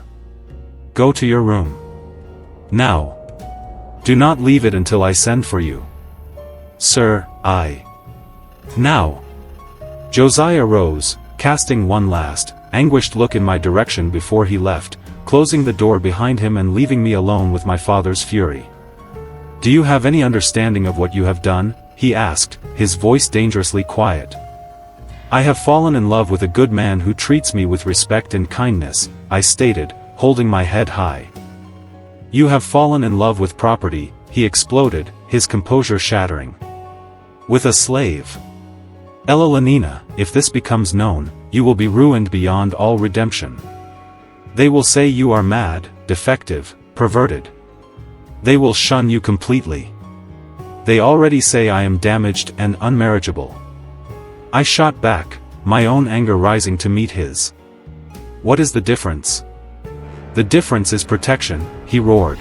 Speaker 1: Go to your room. Now. Do not leave it until I send for you." "Sir, I." "Now." Josiah rose, casting one last, anguished look in my direction before he left, closing the door behind him and leaving me alone with my father's fury. "Do you have any understanding of what you have done?" he asked, his voice dangerously quiet. "I have fallen in love with a good man who treats me with respect and kindness," I stated, holding my head high. "You have fallen in love with property," he exploded, his composure shattering. "With a slave. Elellanena, if this becomes known, you will be ruined beyond all redemption. They will say you are mad, defective, perverted. They will shun you completely. They already say I am damaged and unmarriageable." I shot back, my own anger rising to meet his. "What is the difference?" "The difference is protection," he roared.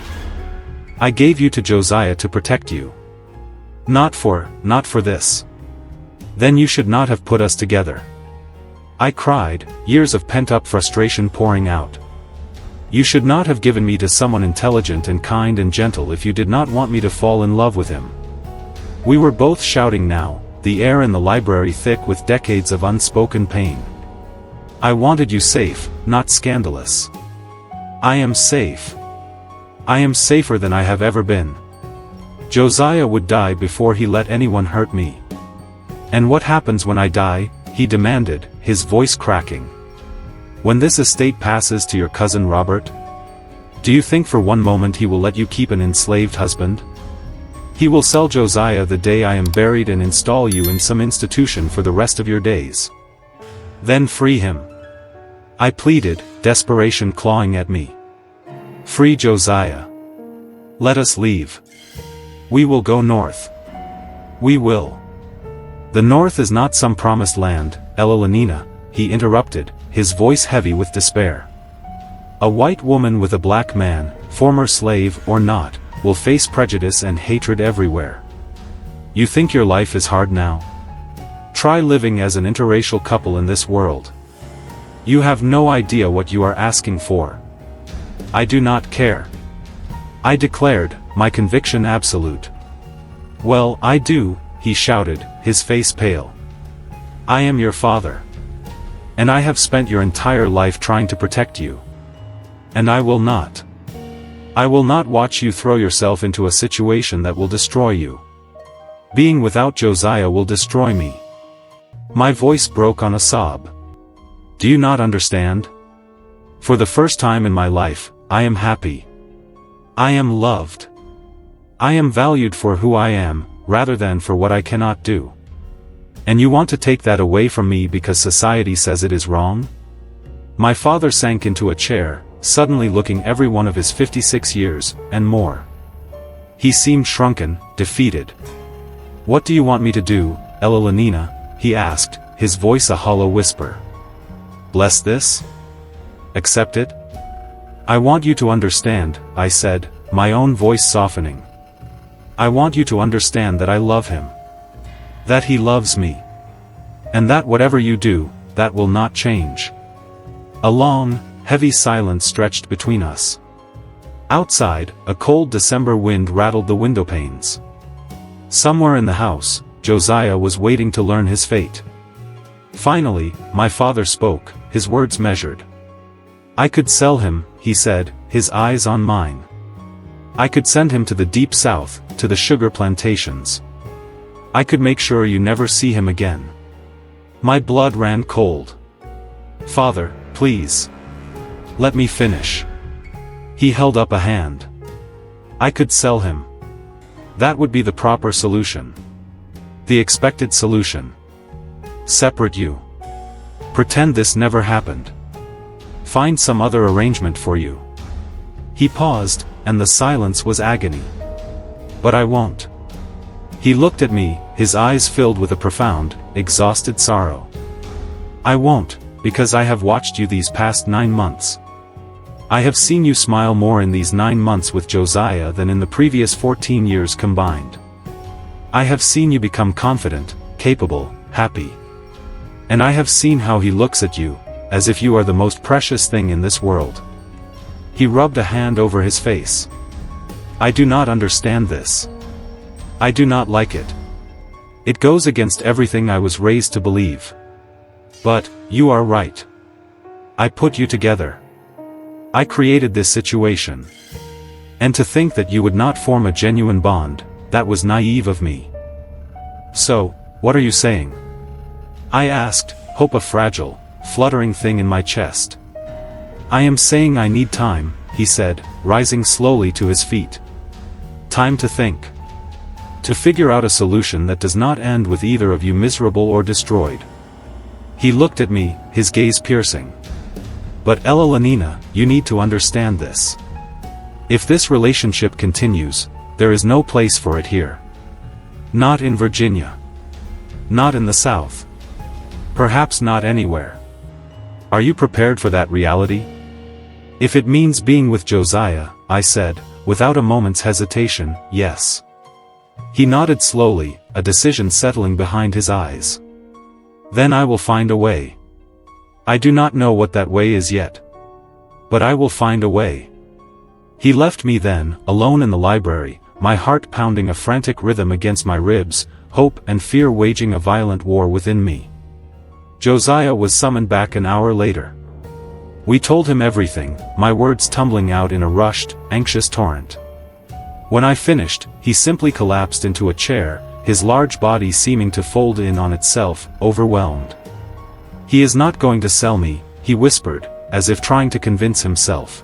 Speaker 1: "I gave you to Josiah to protect you. Not for this. Then you should not have put us together." I cried, years of pent-up frustration pouring out. You should not have given me to someone intelligent and kind and gentle if you did not want me to fall in love with him." We were both shouting now, the air in the library thick with decades of unspoken pain. "I wanted you safe, not scandalous. I am safe. I am safer than I have ever been. Josiah would die before he let anyone hurt me." "And what happens when I die?" he demanded, his voice cracking. "When this estate passes to your cousin Robert? Do you think for one moment he will let you keep an enslaved husband? He will sell Josiah the day I am buried and install you in some institution for the rest of your days. Then free him." I pleaded, desperation clawing at me. "Free Josiah. Let us leave. We will go north. We will." "The north is not some promised land, Elellanena," he interrupted, his voice heavy with despair. "A white woman with a black man, former slave or not, will face prejudice and hatred everywhere. You think your life is hard now? Try living as an interracial couple in this world. You have no idea what you are asking for." "I do not care," I declared, my conviction absolute. "Well, I do," he shouted, his face pale. "I am your father. And I have spent your entire life trying to protect you. And I will not. I will not watch you throw yourself into a situation that will destroy you. Being without Josiah will destroy me." My voice broke on a sob. "Do you not understand? For the first time in my life, I am happy. I am loved. I am valued for who I am, rather than for what I cannot do. And you want to take that away from me because society says it is wrong?" My father sank into a chair, suddenly looking every one of his 56 years, and more. He seemed shrunken, defeated. "What do you want me to do, Elellanena?" he asked, his voice a hollow whisper. "Bless this? Accept it?" "I want you to understand," I said, my own voice softening. "I want you to understand that I love him. That he loves me. And that whatever you do, that will not change." A long, heavy silence stretched between us. Outside, a cold December wind rattled the windowpanes. Somewhere in the house, Josiah was waiting to learn his fate. Finally, my father spoke, his words measured. "I could sell him," he said, his eyes on mine. "I could send him to the deep south, to the sugar plantations. I could make sure you never see him again." My blood ran cold. "Father, please. Let me finish." He held up a hand. "I could sell him. That would be the proper solution. The expected solution. Separate you. Pretend this never happened. Find some other arrangement for you." He paused, and the silence was agony. "But I won't." He looked at me, his eyes filled with a profound, exhausted sorrow. "I won't, because I have watched you these past 9 months. I have seen you smile more in these 9 months with Josiah than in the previous 14 years combined. I have seen you become confident, capable, happy. And I have seen how he looks at you, as if you are the most precious thing in this world." He rubbed a hand over his face. "I do not understand this. I do not like it. It goes against everything I was raised to believe. But, you are right. I put you together. I created this situation. And to think that you would not form a genuine bond, that was naive of me. So, what are you saying?" I asked, hope a fragile, fluttering thing in my chest. "I am saying I need time," he said, rising slowly to his feet. "Time to think. To figure out a solution that does not end with either of you miserable or destroyed." He looked at me, his gaze piercing. "But Elellanena, you need to understand this. If this relationship continues, there is no place for it here. Not in Virginia. Not in the South. Perhaps not anywhere. Are you prepared for that reality? If it means being with Josiah," I said, without a moment's hesitation, "yes." He nodded slowly, a decision settling behind his eyes. "Then I will find a way. I do not know what that way is yet. But I will find a way. He left me then, alone in the library, my heart pounding a frantic rhythm against my ribs, hope and fear waging a violent war within me. Josiah was summoned back an hour later. We told him everything, my words tumbling out in a rushed, anxious torrent. When I finished, he simply collapsed into a chair, his large body seeming to fold in on itself, overwhelmed. "He is not going to sell me," he whispered, as if trying to convince himself.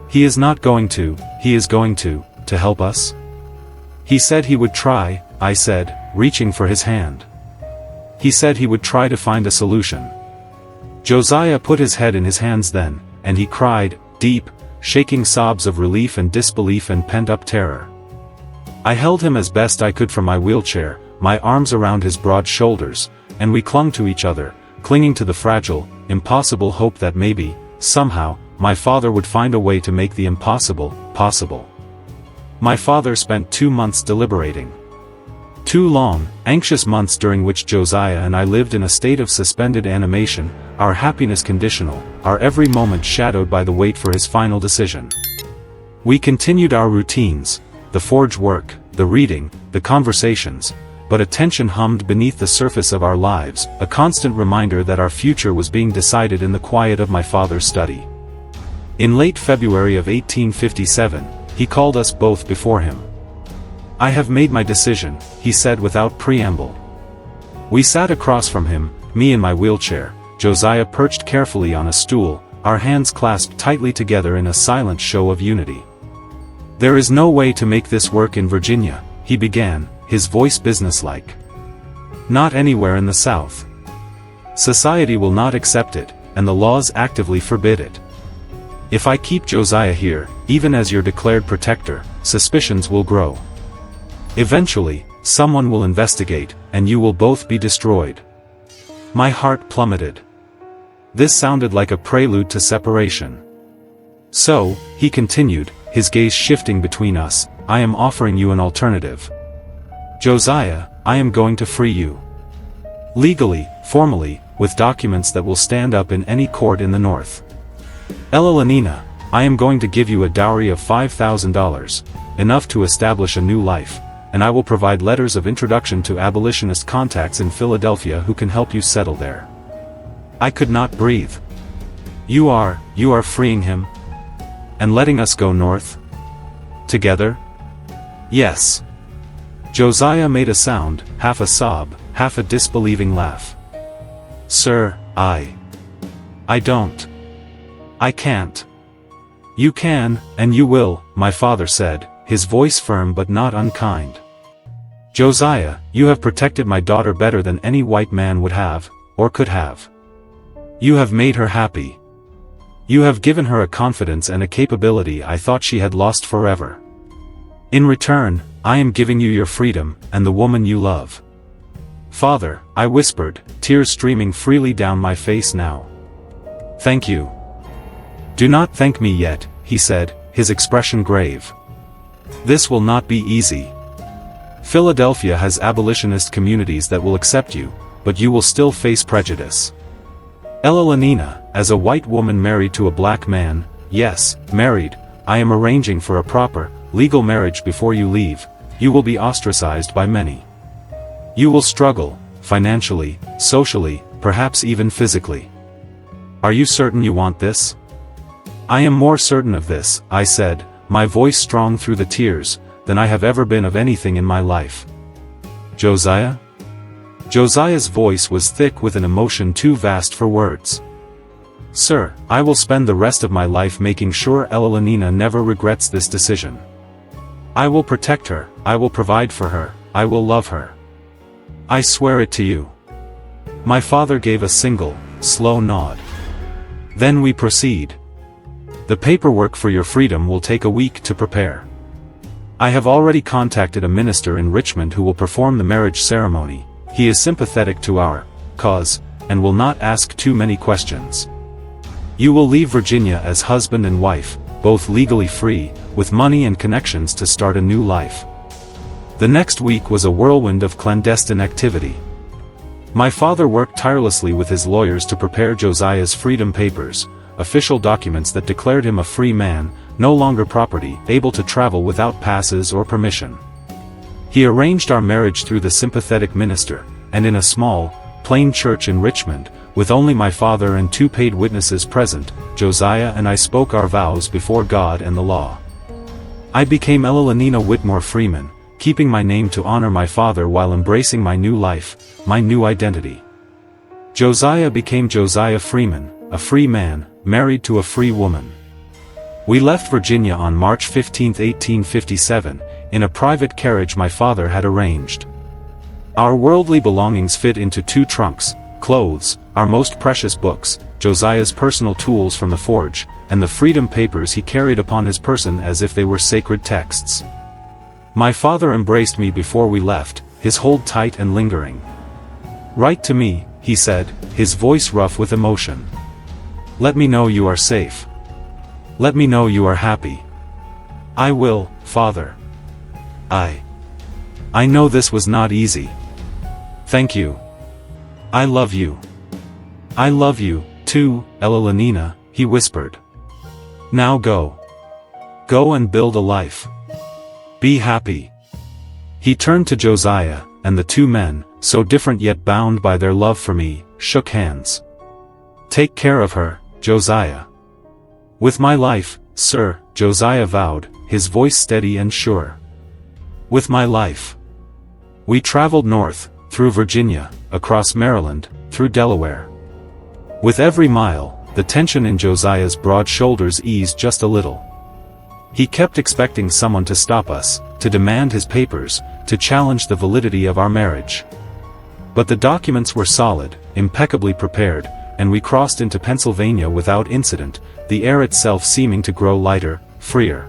Speaker 1: "He is not going to, he is going to help us?" "He said he would try," I said, reaching for his hand. "He said he would try to find a solution." Josiah put his head in his hands then, and he cried, deep, shaking sobs of relief and disbelief and pent-up terror. I held him as best I could from my wheelchair, my arms around his broad shoulders, and we clung to each other, clinging to the fragile, impossible hope that maybe, somehow, my father would find a way to make the impossible, possible. My father spent 2 months deliberating. 2 long, anxious months during which Josiah and I lived in a state of suspended animation, our happiness conditional, our every moment shadowed by the wait for his final decision. We continued our routines, the forge work, the reading, the conversations, but a tension hummed beneath the surface of our lives, a constant reminder that our future was being decided in the quiet of my father's study. In late February of 1857, he called us both before him. "I have made my decision," he said without preamble. We sat across from him, me in my wheelchair, Josiah perched carefully on a stool, our hands clasped tightly together in a silent show of unity. "There is no way to make this work in Virginia," he began, his voice businesslike. "Not anywhere in the South. Society will not accept it, and the laws actively forbid it. If I keep Josiah here, even as your declared protector, suspicions will grow. Eventually, someone will investigate, and you will both be destroyed." My heart plummeted. This sounded like a prelude to separation. "So," he continued, his gaze shifting between us, "I am offering you an alternative. Josiah, I am going to free you. Legally, formally, with documents that will stand up in any court in the North. Elellanena, I am going to give you a dowry of $5,000, enough to establish a new life, and I will provide letters of introduction to abolitionist contacts in Philadelphia who can help you settle there." I could not breathe. You are freeing him? And letting us go north? Together? Yes. Josiah made a sound, half a sob, half a disbelieving laugh. "Sir, I don't. I can't." "You can, and you will," my father said, his voice firm but not unkind. "Josiah, you have protected my daughter better than any white man would have, or could have. You have made her happy. You have given her a confidence and a capability I thought she had lost forever. In return, I am giving you your freedom, and the woman you love." "Father," I whispered, tears streaming freely down my face now. "Thank you." "Do not thank me yet," he said, his expression grave. "This will not be easy. Philadelphia has abolitionist communities that will accept you, but you will still face prejudice. Elellanena, as a white woman married to a black man, yes, married, I am arranging for a proper, legal marriage before you leave, you will be ostracized by many. You will struggle, financially, socially, perhaps even physically. Are you certain you want this?" "I am more certain of this," I said, my voice strong through the tears, "than I have ever been of anything in my life." "Josiah?" Josiah's voice was thick with an emotion too vast for words. "Sir, I will spend the rest of my life making sure Elellanena never regrets this decision. I will protect her, I will provide for her, I will love her. I swear it to you." My father gave a single, slow nod. "Then we proceed. The paperwork for your freedom will take a week to prepare. I have already contacted a minister in Richmond who will perform the marriage ceremony. He is sympathetic to our cause, and will not ask too many questions. You will leave Virginia as husband and wife, both legally free, with money and connections to start a new life." The next week was a whirlwind of clandestine activity. My father worked tirelessly with his lawyers to prepare Josiah's freedom papers, official documents that declared him a free man, no longer property, able to travel without passes or permission. He arranged our marriage through the sympathetic minister, and in a small, plain church in Richmond, with only my father and 2 paid witnesses present, Josiah and I spoke our vows before God and the law. I became Elellanena Whitmore Freeman, keeping my name to honor my father while embracing my new life, my new identity. Josiah became Josiah Freeman, a free man, married to a free woman. We left Virginia on March 15, 1857, in a private carriage my father had arranged. Our worldly belongings fit into 2 trunks: clothes, our most precious books, Josiah's personal tools from the forge, and the freedom papers he carried upon his person as if they were sacred texts. My father embraced me before we left, his hold tight and lingering. "Write to me," he said, his voice rough with emotion. "Let me know you are safe. Let me know you are happy." "I will, Father. I know this was not easy. Thank you. I love you. I love you, too, Elellanena," he whispered. "Now go. Go and build a life. Be happy." He turned to Josiah, and the 2 men, so different yet bound by their love for me, shook hands. "Take care of her, Josiah." "With my life, sir," Josiah vowed, his voice steady and sure. "With my life." We traveled north, through Virginia, across Maryland, through Delaware. With every mile, the tension in Josiah's broad shoulders eased just a little. He kept expecting someone to stop us, to demand his papers, to challenge the validity of our marriage. But the documents were solid, impeccably prepared, and we crossed into Pennsylvania without incident, the air itself seeming to grow lighter, freer.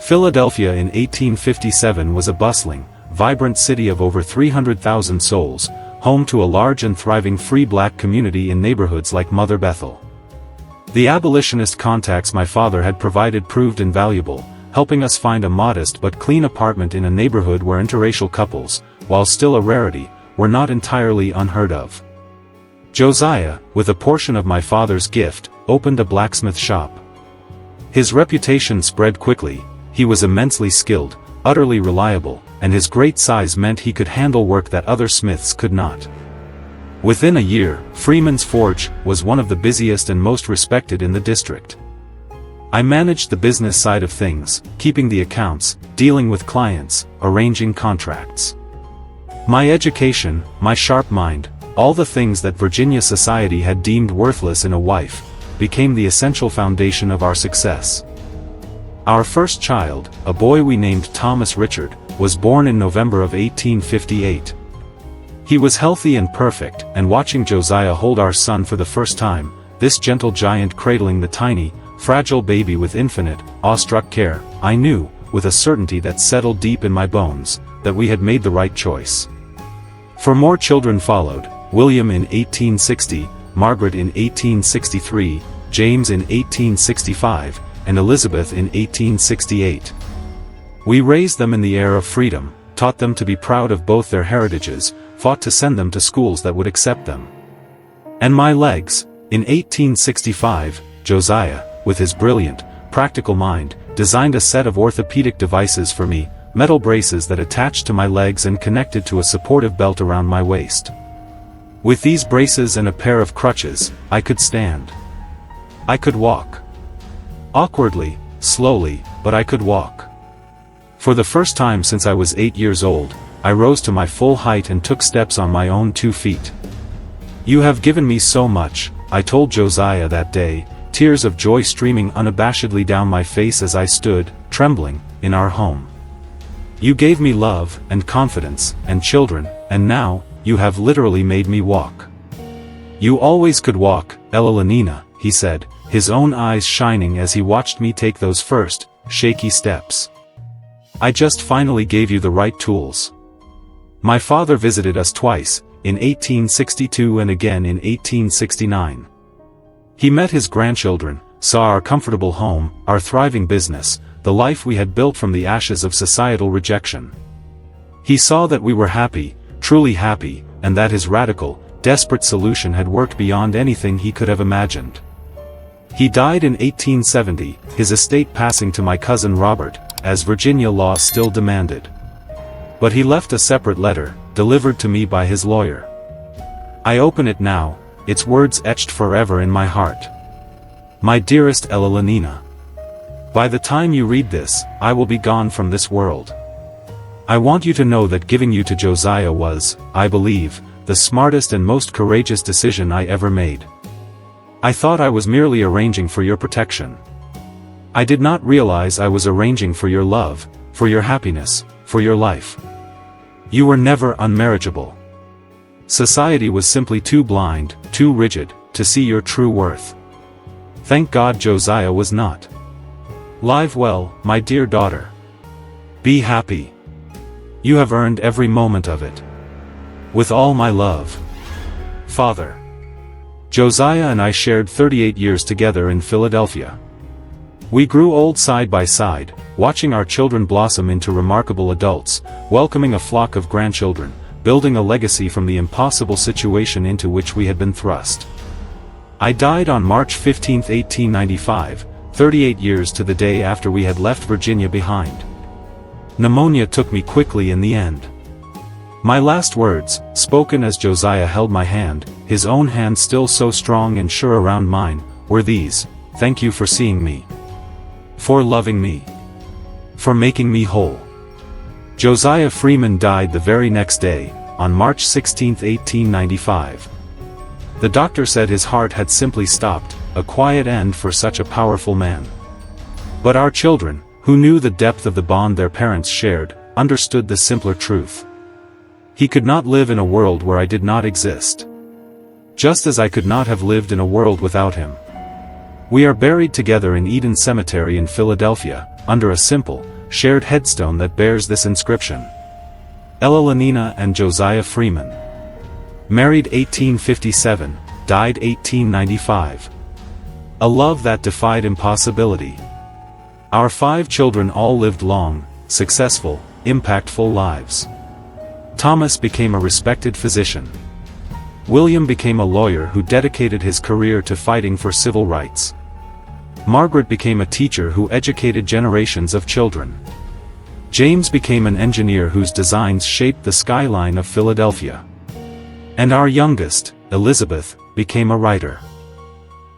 Speaker 1: Philadelphia in 1857 was a bustling, vibrant city of over 300,000 souls, home to a large and thriving free black community in neighborhoods like Mother Bethel. The abolitionist contacts my father had provided proved invaluable, helping us find a modest but clean apartment in a neighborhood where interracial couples, while still a rarity, were not entirely unheard of. Josiah, with a portion of my father's gift, opened a blacksmith shop. His reputation spread quickly. He was immensely skilled, utterly reliable, and his great size meant he could handle work that other smiths could not. Within a year, Freeman's Forge was one of the busiest and most respected in the district. I managed the business side of things, keeping the accounts, dealing with clients, arranging contracts. My education, my sharp mind, all the things that Virginia society had deemed worthless in a wife, became the essential foundation of our success. Our first child, a boy we named Thomas Richard, was born in November of 1858. He was healthy and perfect, and watching Josiah hold our son for the first time, this gentle giant cradling the tiny, fragile baby with infinite, awestruck care, I knew, with a certainty that settled deep in my bones, that we had made the right choice. 4 more children followed, William in 1860, Margaret in 1863, James in 1865, and Elizabeth in 1868. We raised them in the air of freedom, taught them to be proud of both their heritages, fought to send them to schools that would accept them. And my legs, in 1865, Josiah, with his brilliant, practical mind, designed a set of orthopedic devices for me, metal braces that attached to my legs and connected to a supportive belt around my waist. With these braces and a pair of crutches, I could stand. I could walk. Awkwardly, slowly, but I could walk. For the first time since I was 8 years old, I rose to my full height and took steps on my own 2 feet. "You have given me so much," I told Josiah that day, tears of joy streaming unabashedly down my face as I stood, trembling, in our home. "You gave me love, and confidence, and children, and now, you have literally made me walk." "You always could walk, Elellanena," he said, his own eyes shining as he watched me take those first, shaky steps. "I just finally gave you the right tools." My father visited us twice, in 1862 and again in 1869. He met his grandchildren, saw our comfortable home, our thriving business, the life we had built from the ashes of societal rejection. He saw that we were happy, truly happy, and that his radical, desperate solution had worked beyond anything he could have imagined. He died in 1870, his estate passing to my cousin Robert, as Virginia law still demanded. But he left a separate letter, delivered to me by his lawyer. I open it now, its words etched forever in my heart. My dearest Elellanena. By the time you read this, I will be gone from this world. I want you to know that giving you to Josiah was, I believe, the smartest and most courageous decision I ever made. I thought I was merely arranging for your protection. I did not realize I was arranging for your love, for your happiness, for your life. You were never unmarriageable. Society was simply too blind, too rigid, to see your true worth. Thank God Josiah was not. Live well, my dear daughter. Be happy. You have earned every moment of it. With all my love. Father. Josiah and I shared 38 years together in Philadelphia. We grew old side by side, watching our children blossom into remarkable adults, welcoming a flock of grandchildren, building a legacy from the impossible situation into which we had been thrust. I died on March 15, 1895, 38 years to the day after we had left Virginia behind. Pneumonia took me quickly in the end. My last words, spoken as Josiah held my hand, his own hand still so strong and sure around mine, were these: "Thank you for seeing me. For loving me. For making me whole." Josiah Freeman died the very next day, on March 16, 1895. The doctor said his heart had simply stopped, a quiet end for such a powerful man. But our children, who knew the depth of the bond their parents shared, understood the simpler truth. He could not live in a world where I did not exist. Just as I could not have lived in a world without him. We are buried together in Eden Cemetery in Philadelphia, under a simple, shared headstone that bears this inscription: Elellanena and Josiah Freeman. Married 1857, died 1895. A love that defied impossibility. Our 5 children all lived long, successful, impactful lives. Thomas became a respected physician. William became a lawyer who dedicated his career to fighting for civil rights. Margaret became a teacher who educated generations of children. James became an engineer whose designs shaped the skyline of Philadelphia. And our youngest, Elizabeth, became a writer.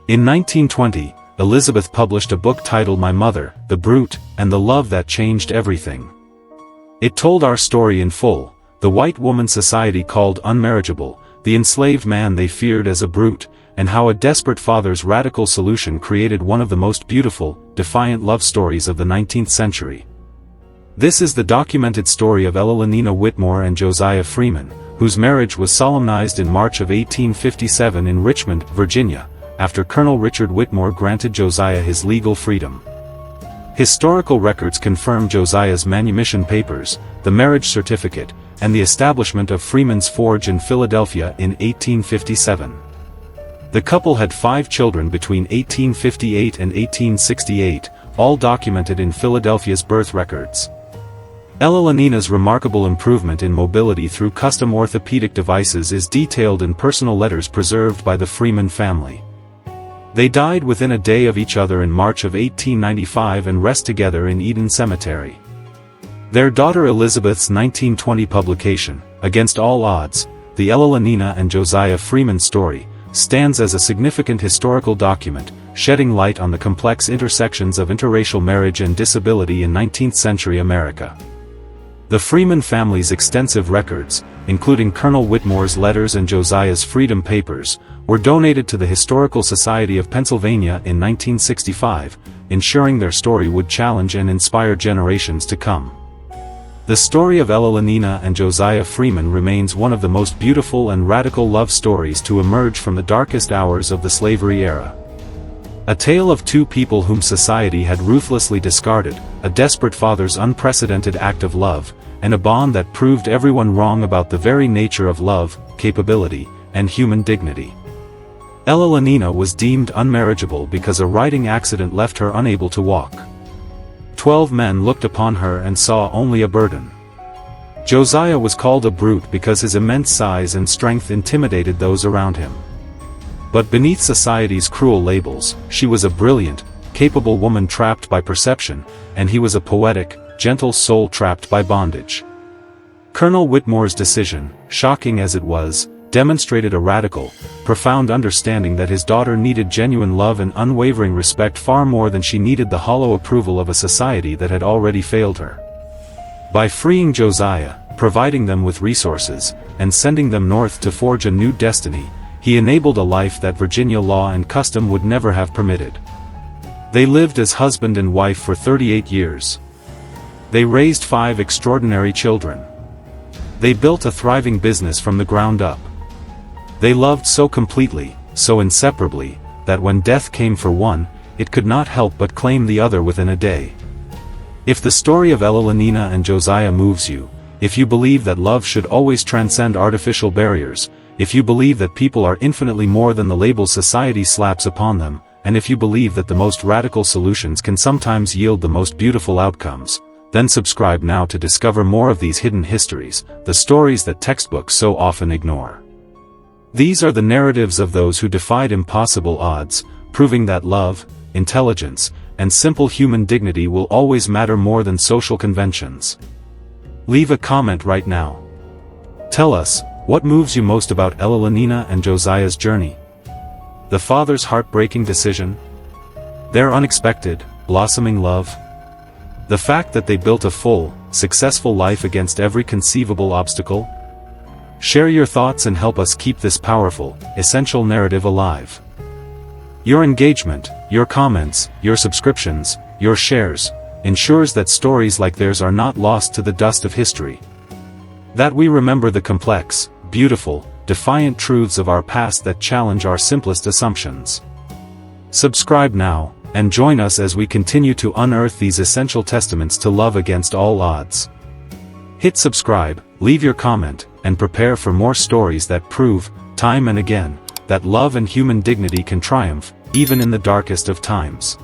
Speaker 1: In 1920, Elizabeth published a book titled My Mother, the Brute, and the Love That Changed Everything. It told our story in full: the white woman society called unmarriageable, the enslaved man they feared as a brute, and how a desperate father's radical solution created one of the most beautiful, defiant love stories of the 19th century. This is the documented story of Elellanena Whitmore and Josiah Freeman, whose marriage was solemnized in March of 1857 in Richmond, Virginia, after Colonel Richard Whitmore granted Josiah his legal freedom. Historical records confirm Josiah's manumission papers, the marriage certificate, and the establishment of Freeman's Forge in Philadelphia in 1857. The couple had 5 children between 1858 and 1868, all documented in Philadelphia's birth records. Elellanenna's remarkable improvement in mobility through custom orthopedic devices is detailed in personal letters preserved by the Freeman family. They died within a day of each other in March of 1895 and rest together in Eden Cemetery. Their daughter Elizabeth's 1920 publication, Against All Odds, The Elellanena and Josiah Freeman Story, stands as a significant historical document, shedding light on the complex intersections of interracial marriage and disability in 19th-century America. The Freeman family's extensive records, including Colonel Whitmore's letters and Josiah's Freedom Papers, were donated to the Historical Society of Pennsylvania in 1965, ensuring their story would challenge and inspire generations to come. The story of Elellanena and Josiah Freeman remains one of the most beautiful and radical love stories to emerge from the darkest hours of the slavery era. A tale of 2 people whom society had ruthlessly discarded, a desperate father's unprecedented act of love, and a bond that proved everyone wrong about the very nature of love, capability, and human dignity. Elellanena was deemed unmarriageable because a riding accident left her unable to walk. 12 men looked upon her and saw only a burden. Josiah was called a brute because his immense size and strength intimidated those around him. But beneath society's cruel labels, she was a brilliant, capable woman trapped by perception, and he was a poetic, gentle soul trapped by bondage. Colonel Whitmore's decision, shocking as it was, demonstrated a radical, profound understanding that his daughter needed genuine love and unwavering respect far more than she needed the hollow approval of a society that had already failed her. By freeing Josiah, providing them with resources, and sending them north to forge a new destiny, he enabled a life that Virginia law and custom would never have permitted. They lived as husband and wife for 38 years. They raised 5 extraordinary children. They built a thriving business from the ground up. They loved so completely, so inseparably, that when death came for one, it could not help but claim the other within a day. If the story of Elellanena and Josiah moves you, if you believe that love should always transcend artificial barriers, if you believe that people are infinitely more than the labels society slaps upon them, and if you believe that the most radical solutions can sometimes yield the most beautiful outcomes, then subscribe now to discover more of these hidden histories, the stories that textbooks so often ignore. These are the narratives of those who defied impossible odds, proving that love, intelligence, and simple human dignity will always matter more than social conventions. Leave a comment right now. Tell us, what moves you most about Elellanena and Josiah's journey? The father's heartbreaking decision? Their unexpected, blossoming love? The fact that they built a full, successful life against every conceivable obstacle? Share your thoughts and help us keep this powerful, essential narrative alive. Your engagement, your comments, your subscriptions, your shares, ensures that stories like theirs are not lost to the dust of history. That we remember the complex, beautiful, defiant truths of our past that challenge our simplest assumptions. Subscribe now, and join us as we continue to unearth these essential testaments to love against all odds. Hit subscribe, leave your comment, and prepare for more stories that prove, time and again, that love and human dignity can triumph, even in the darkest of times.